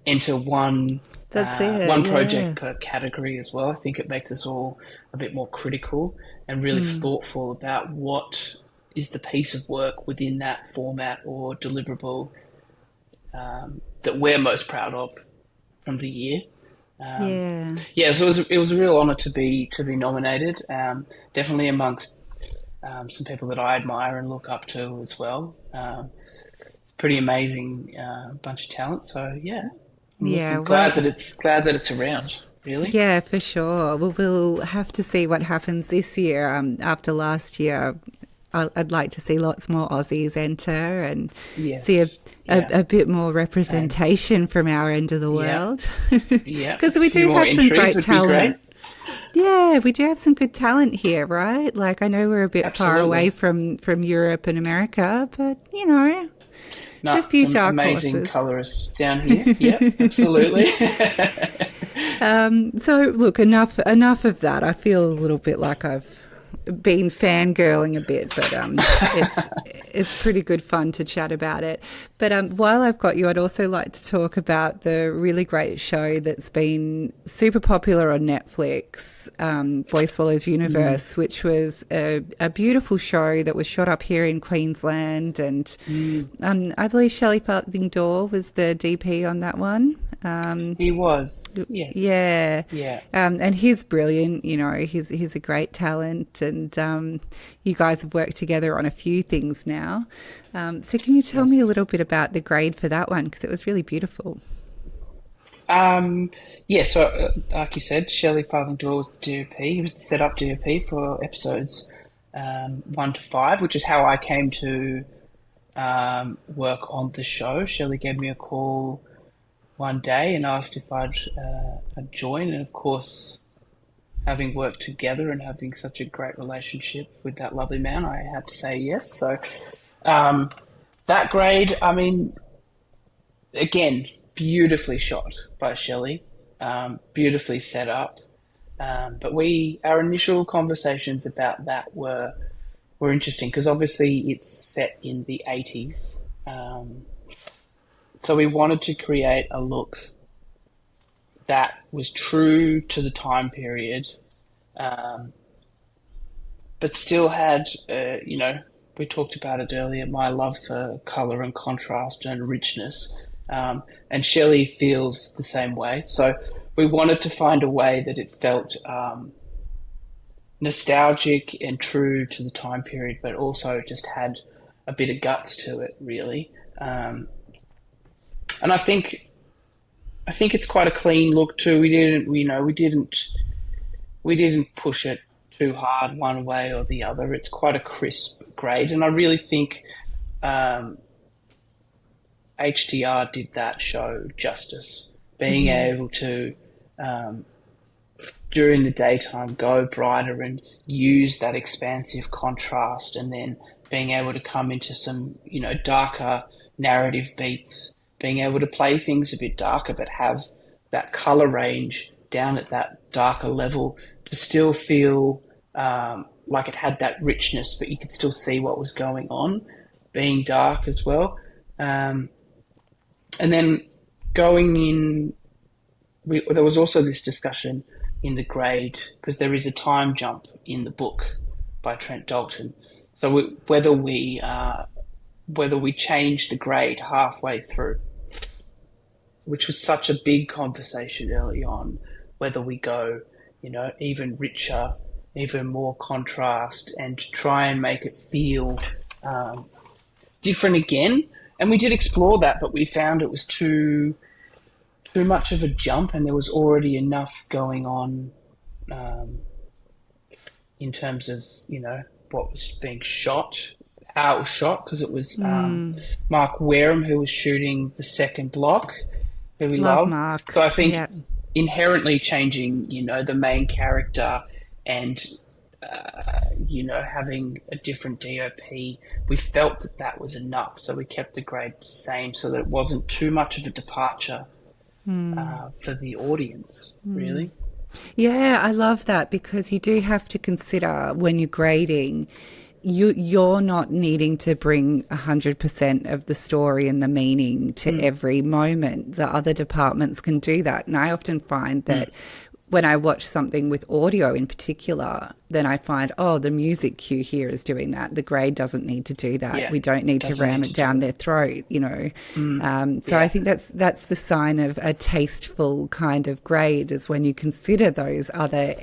enter one project per category as well. I think it makes us all a bit more critical and really thoughtful about what is the piece of work within that format or deliverable that we're most proud of from the year. So it was a real honour to be nominated. Definitely amongst some people that I admire and look up to as well. It's pretty amazing bunch of talent. So I'm glad that it's around. Really? Yeah, for sure. Well, we'll have to see what happens this year. After last year, I'd like to see lots more Aussies enter and see a bit more representation from our end of the world. Because we do have some great talent. Yeah, we do have some good talent here, right? Like, I know we're a bit far away from Europe and America, but, a few dark amazing horses. Colorists down here. Yeah, absolutely. So, look, enough of that. I feel a little bit like I've been fangirling a bit, but it's pretty good fun to chat about it. But while I've got you, I'd also like to talk about the really great show that's been super popular on Netflix, Boy Swallows Universe, which was a beautiful show that was shot up here in Queensland. And I believe Shelley Farthing-Dore was the DP on that one. He was, yes. Yeah. Yeah. And he's brilliant, you know, he's a great talent, and you guys have worked together on a few things now. So can you tell me a little bit about the grade for that one? Because it was really beautiful. Yeah, so like you said, Shelley Farthing-Dore was the DOP. He was the setup DOP for episodes 1 to 5, which is how I came to work on the show. Shelley gave me a call one day and asked if I'd join, and of course, having worked together and having such a great relationship with that lovely man, I had to say yes. So that grade, I mean, again, beautifully shot by Shelley, beautifully set up. But our initial conversations about that were interesting because obviously it's set in the 80s. So we wanted to create a look that was true to the time period, but still had, we talked about it earlier, my love for colour and contrast and richness. And Shelley feels the same way. So we wanted to find a way that it felt nostalgic and true to the time period, but also just had a bit of guts to it, really. And I think it's quite a clean look too. We didn't push it too hard one way or the other. It's quite a crisp grade, and I really think HDR did that show justice. Being able to during the daytime go brighter and use that expansive contrast, and then being able to come into some darker narrative beats, being able to play things a bit darker but have that color range down at that darker level to still feel like it had that richness, but you could still see what was going on, being dark as well. And then going in, there was also this discussion in the grade, because there is a time jump in the book by Trent Dalton. So whether we change the grade halfway through, which was such a big conversation early on, whether we go, even richer, even more contrast, and try and make it feel different again. And we did explore that, but we found it was too much of a jump, and there was already enough going on in terms of, what was being shot, how it was shot, because it was Mark Wareham who was shooting the second block, who we love. Mark. So I think inherently changing, the main character and, having a different DOP, we felt that was enough. So we kept the grade the same so that it wasn't too much of a departure for the audience, really. Yeah, I love that, because you do have to consider when you're grading, you're not needing to bring 100% of the story and the meaning to every moment. The other departments can do that. And I often find that when I watch something with audio in particular, then I find, the music cue here is doing that. The grade doesn't need to do that. Yeah, we don't need to ram it down their throat, So I think that's the sign of a tasteful kind of grade, is when you consider those other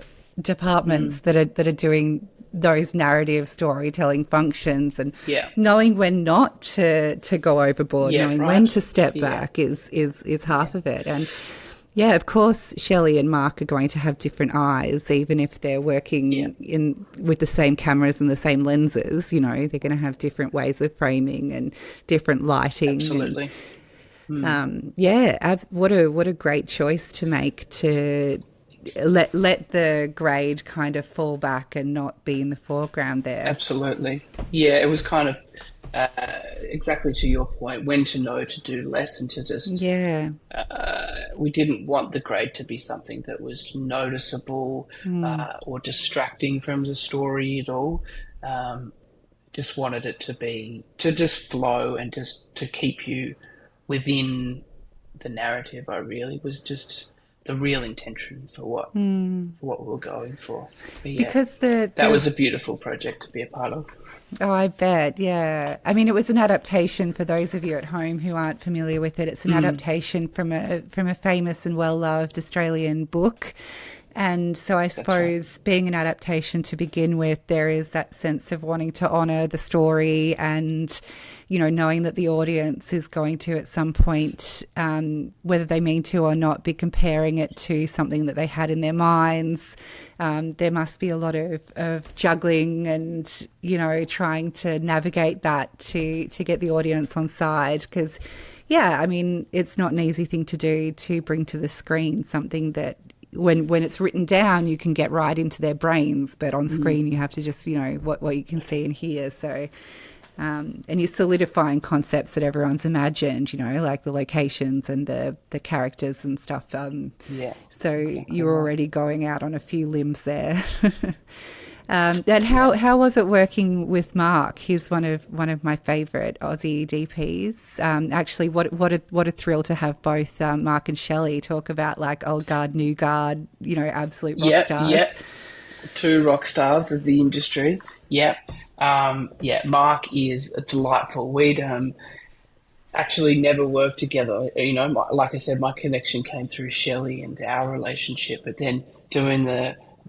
departments that are doing those narrative storytelling functions, and knowing when not to go overboard, knowing when to step back is half of it. And yeah, of course, Shelley and Mark are going to have different eyes, even if they're working with the same cameras and the same lenses. They're going to have different ways of framing and different lighting. Absolutely. What a great choice to make, to let the grade kind of fall back and not be in the foreground there. Absolutely. Yeah, it was kind of exactly to your point, when to know to do less and to just we didn't want the grade to be something that was noticeable or distracting from the story at all. just wanted it to just flow and just to keep you within the narrative. I really was just the real intention for what we were going for. But yeah, Because that was a beautiful project to be a part of. oh, I bet, yeah. I mean, it was an adaptation for those of you at home who aren't familiar with it. It's an adaptation from a famous and well-loved Australian book. And so I suppose being an adaptation to begin with, there is that sense of wanting to honour the story and, you know, knowing that the audience is going to at some point, whether they mean to or not, be comparing it to something that they had in their minds. There must be a lot of juggling and, you know, trying to navigate that to get the audience on side because, yeah, I mean, it's not an easy thing to do to bring to the screen something that when it's written down, you can get right into their brains, but on screen you have to just, you know, what you can see and hear. So, and you're solidifying concepts that everyone's imagined, you know, like the locations and the characters and stuff. So exactly you're already going out on a few limbs there. And how was it working with Mark? He's one of my favourite Aussie DPs. Actually, what a thrill to have both Mark and Shelley talk about like old guard, new guard, you know, absolute rock stars. Yep. Two rock stars of the industry. Yep. Mark is delightful. We'd actually never worked together. You know, like I said, my connection came through Shelley and our relationship, but then doing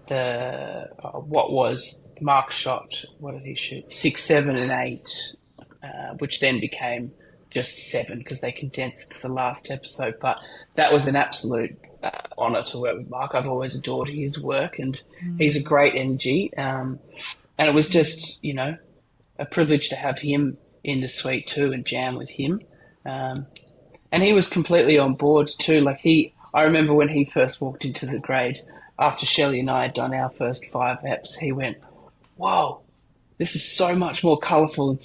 what was Mark shot, what did he shoot? 6, 7, and 8, which then became just 7 because they condensed the last episode. But that was an absolute honour to work with Mark. I've always adored his work, and he's a great energy. And it was just, you know, a privilege to have him in the suite too and jam with him. And he was completely on board too. I remember when he first walked into the grade, after Shelley and I had done our first 5 eps, he went, "Whoa, this is so much more colourful and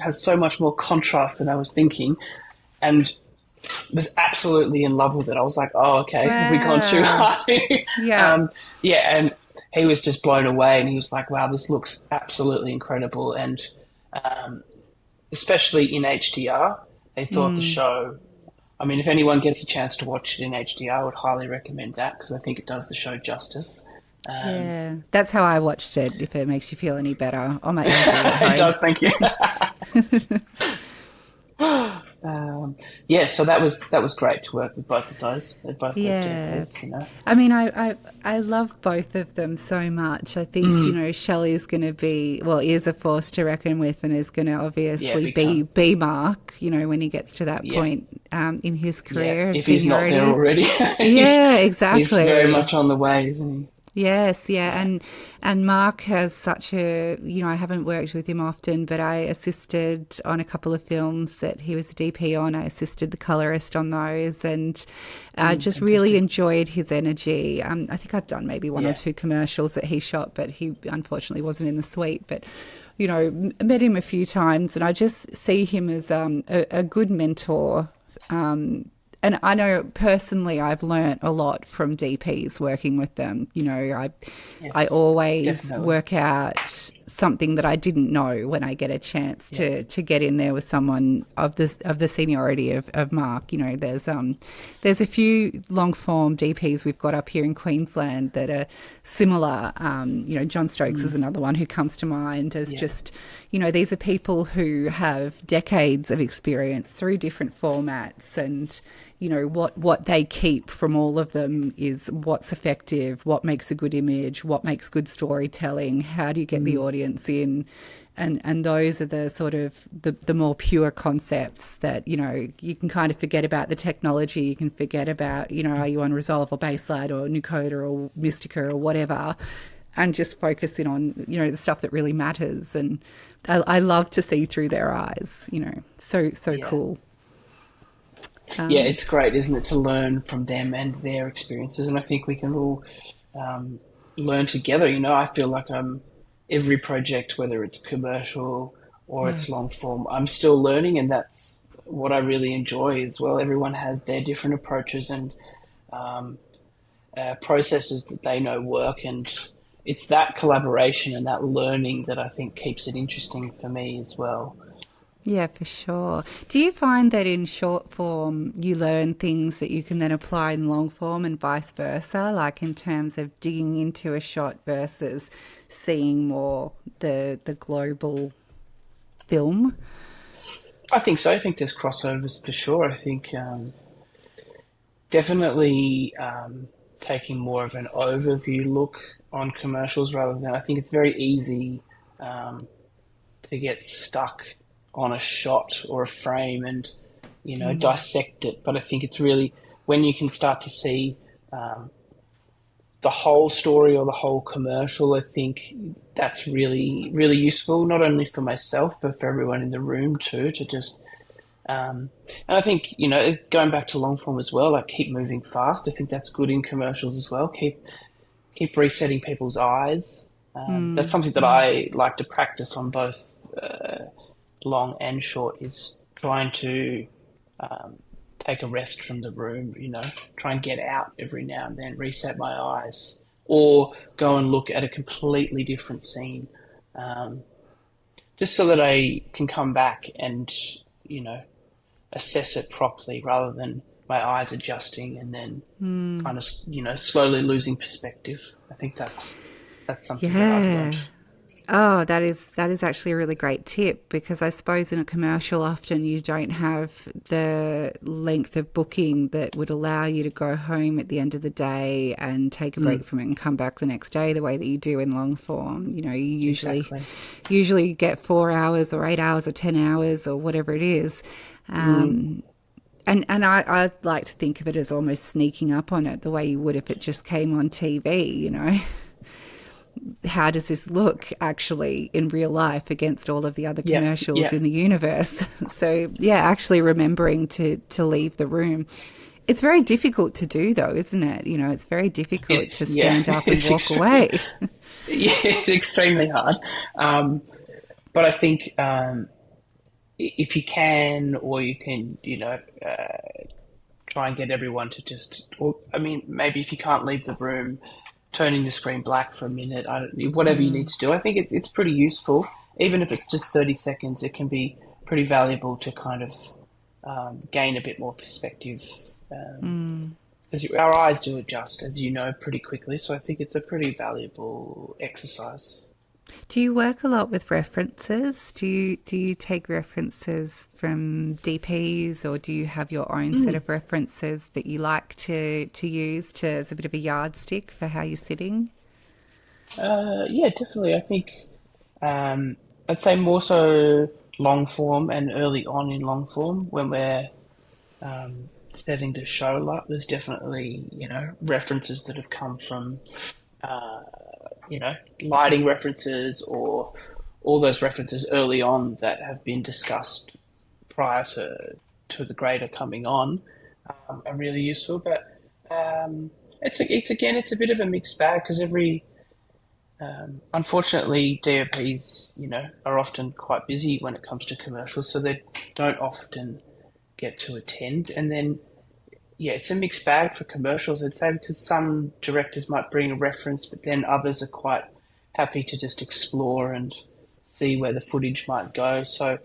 has so much more contrast than I was thinking," and was absolutely in love with it. I was like, "Oh, okay, have we gone too hard?" And he was just blown away, and he was like, "Wow, this looks absolutely incredible," and especially in HDR, they thought the show. I mean, if anyone gets a chance to watch it in HDR, I would highly recommend that because I think it does the show justice. Yeah, that's how I watched it, if it makes you feel any better, on my own at home. It does, thank you. So that was great to work with both of those DPs, you know. I mean, I love both of them so much. I think, you know, Shelley's going to is a force to reckon with and is going to obviously be Mark, you know, when he gets to that point in his career. If he's not there already. Exactly. He's very much on the way, isn't he? Yes, and Mark has such a, you know, I haven't worked with him often, but I assisted on a couple of films that he was a DP on. I assisted the Colorist on those, and just really enjoyed his energy. I think I've done maybe one or two commercials that he shot, but he unfortunately wasn't in the suite. But, you know, met him a few times, and I just see him as a good mentor. And I know personally I've learnt a lot from DPs working with them. You know, I always work out something that I didn't know when I get a chance to get in there with someone of the seniority of Mark. You know, there's a few long form DPs we've got up here in Queensland that are similar. You know, John Stokes is another one who comes to mind as just, you know, these are people who have decades of experience through different formats, and you know, what they keep from all of them is what's effective, what makes a good image, what makes good storytelling, how do you get the audience in, and those are the sort of the more pure concepts that, you know, you can kind of forget about the technology, you can forget about, you know, are you on Resolve or Baseline or Nucoder or Mystica or whatever, and just focusing on, you know, the stuff that really matters. And I love to see through their eyes, you know, so cool. It's great, isn't it, to learn from them and their experiences, and I think we can all learn together. You know, I feel like every project, whether it's commercial or it's long form, I'm still learning, and that's what I really enjoy as well. Everyone has their different approaches and processes that they know work, and it's that collaboration and that learning that I think keeps it interesting for me as well. Yeah, for sure. Do you find that in short form you learn things that you can then apply in long form and vice versa, like in terms of digging into a shot versus seeing more the global film? I think so. I think there's crossovers for sure. I think definitely taking more of an overview look on commercials rather than, I think it's very easy um, to get stuck on a shot or a frame and, dissect it. But I think it's really when you can start to see um, the whole story or the whole commercial, I think that's really, really useful, not only for myself, but for everyone in the room too, to just and I think, going back to long form as well, like keep moving fast. I think that's good in commercials as well. Keep resetting people's eyes. That's something that I like to practice on both long and short, is trying to take a rest from the room, try and get out every now and then, reset my eyes, or go and look at a completely different scene, just so that I can come back and, assess it properly rather than my eyes adjusting and then kind of, slowly losing perspective. I think that's something that I've Yeah. learned. Oh, that is actually a really great tip, because I suppose in a commercial often you don't have the length of booking that would allow you to go home at the end of the day and take a break from it and come back the next day the way that you do in long form. You Exactly. usually get 4 hours or 8 hours or 10 hours or whatever it is. And I like to think of it as almost sneaking up on it the way you would if it just came on TV. How does this look actually in real life against all of the other Yeah, commercials yeah. in the universe? So yeah, actually remembering to leave the room. It's very difficult to do though, isn't it? It's very difficult It's to yeah, stand up and it's walk away. yeah, extremely hard. But I think if you can, or you can, try and get everyone to just, or I mean, maybe if you can't leave the room, turning the screen black for a minute, whatever you need to do. I think it's pretty useful, even if it's just 30 seconds. It can be pretty valuable to kind of gain a bit more perspective. Because our eyes do adjust, as you know, pretty quickly. So I think it's a pretty valuable exercise. Do you work a lot with references? Do you take references from DPs, or do you have your own set of references that you like to use as a bit of a yardstick for how you're sitting? Yeah, definitely. I think I'd say more so long form and early on in long form when we're setting the show up. There's definitely, references that have come from uh, lighting references or all those references early on that have been discussed prior to the grader coming on are really useful. But it's a bit of a mixed bag because unfortunately DOPs are often quite busy when it comes to commercials, so they don't often get to attend. And then yeah, it's a mixed bag for commercials, I'd say, because some directors might bring a reference, but then others are quite happy to just explore and see where the footage might go. So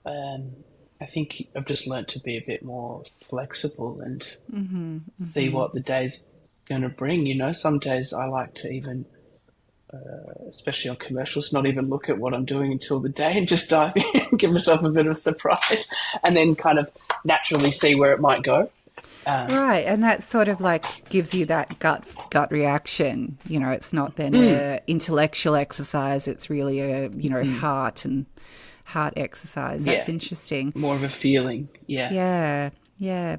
um, I think I've just learnt to be a bit more flexible and see what the day's going to bring. Some days I like to even, especially on commercials, not even look at what I'm doing until the day and just dive in and give myself a bit of a surprise and then kind of naturally see where it might go. Right, and that sort of like gives you that gut reaction. It's not then a intellectual exercise. It's really a heart exercise. Yeah, That's interesting. more of a feeling. Yeah. Yeah, yeah.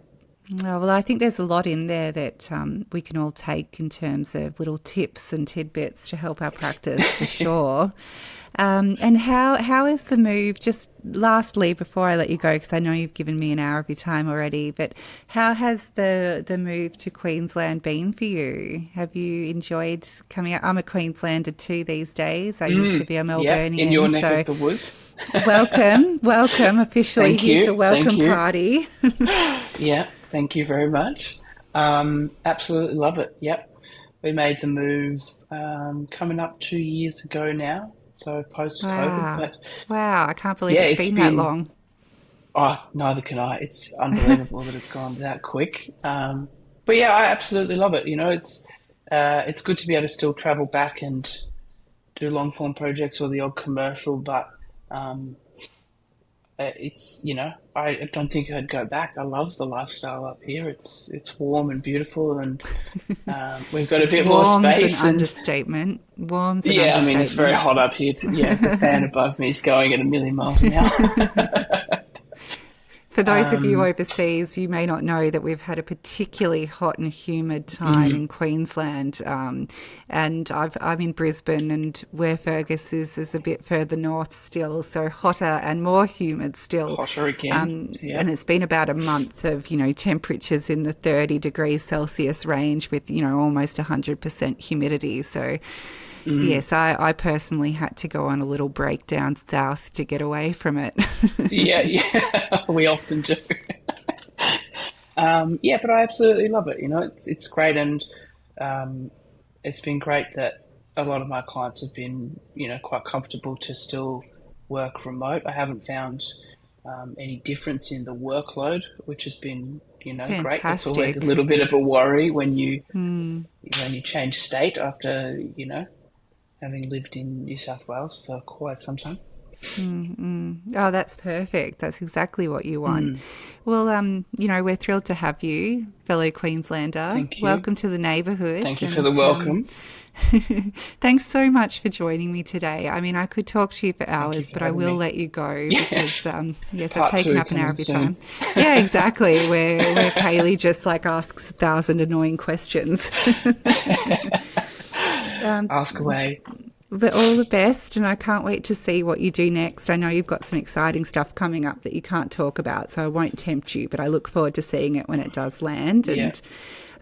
Oh, well, I think there's a lot in there that we can all take in terms of little tips and tidbits to help our practice for sure. And how is the move, just lastly, before I let you go, because I know you've given me an hour of your time already, but how has the move to Queensland been for you? Have you enjoyed coming out? I'm a Queenslander too these days. I used to be a Yeah, in your Melburnian, neck so of the woods. welcome. Officially, Thank here's the you. Thank welcome you. party. Yeah, thank you very much. Absolutely love it. Yep. We made the move coming up 2 years ago now, so post-COVID. Wow. But Wow. I can't believe yeah, it's it's been that been, long. oh, neither can I. It's unbelievable that it's gone that quick. But yeah, I absolutely love it. It's good to be able to still travel back and do long form projects or the odd commercial, but um, I don't think I'd go back. I love the lifestyle up here. It's warm and beautiful, and we've got a bit more Warm's an space. And understatement. Warm's an yeah, I mean, it's very understatement. hot up here. Yeah, the fan above me is going at a million miles an hour. For those of you um, overseas, you may not know that we've had a particularly hot and humid time in Queensland. And I'm in Brisbane, and where Fergus is a bit further north still, so hotter and more humid still. Hotter again. And Yep. it's been about a month of, temperatures in the 30 degrees Celsius range with, almost 100% humidity. So, yes, I personally had to go on a little break down south to get away from it. Yeah, yeah, we often do. Yeah, but I absolutely love it. It's great, and it's been great that a lot of my clients have been, quite comfortable to still work remote. I haven't found any difference in the workload, which has been, great. That's always a Fantastic. little bit of a worry when you change state after, having lived in New South Wales for quite some time. Oh, that's perfect. That's exactly what you want. Well, we're thrilled to have you, fellow Queenslander. Thank you. Welcome to the neighbourhood. Thank you for And the welcome. thanks so much for joining me today. I mean, I could talk to you for Thank you hours, for but I having will me. let you go because, Yes. yes, I've Part taken two up an hour coming of your soon. time. Yeah, exactly. Where Kaylee just asks 1,000 annoying questions. Ask away. But all the best, and I can't wait to see what you do next. I know you've got some exciting stuff coming up that you can't talk about, so I won't tempt you, but I look forward to seeing it when it does land. Yeah,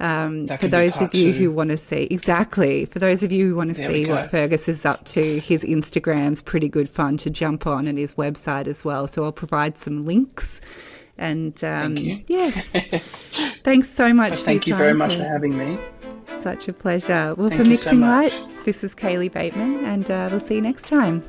And that for can be those of part you two. who want to see, exactly, for those of you who want to There we see what go. Fergus is up to, his Instagram's pretty good fun to jump on, and his website as well. So I'll provide some links. And Thank you. yes, thanks so much But for your thank you very time, much for Fergus. having me. Such a pleasure. Well, for Thank you so Mixing Light, much. this is Kaylee Bateman, and we'll see you next time.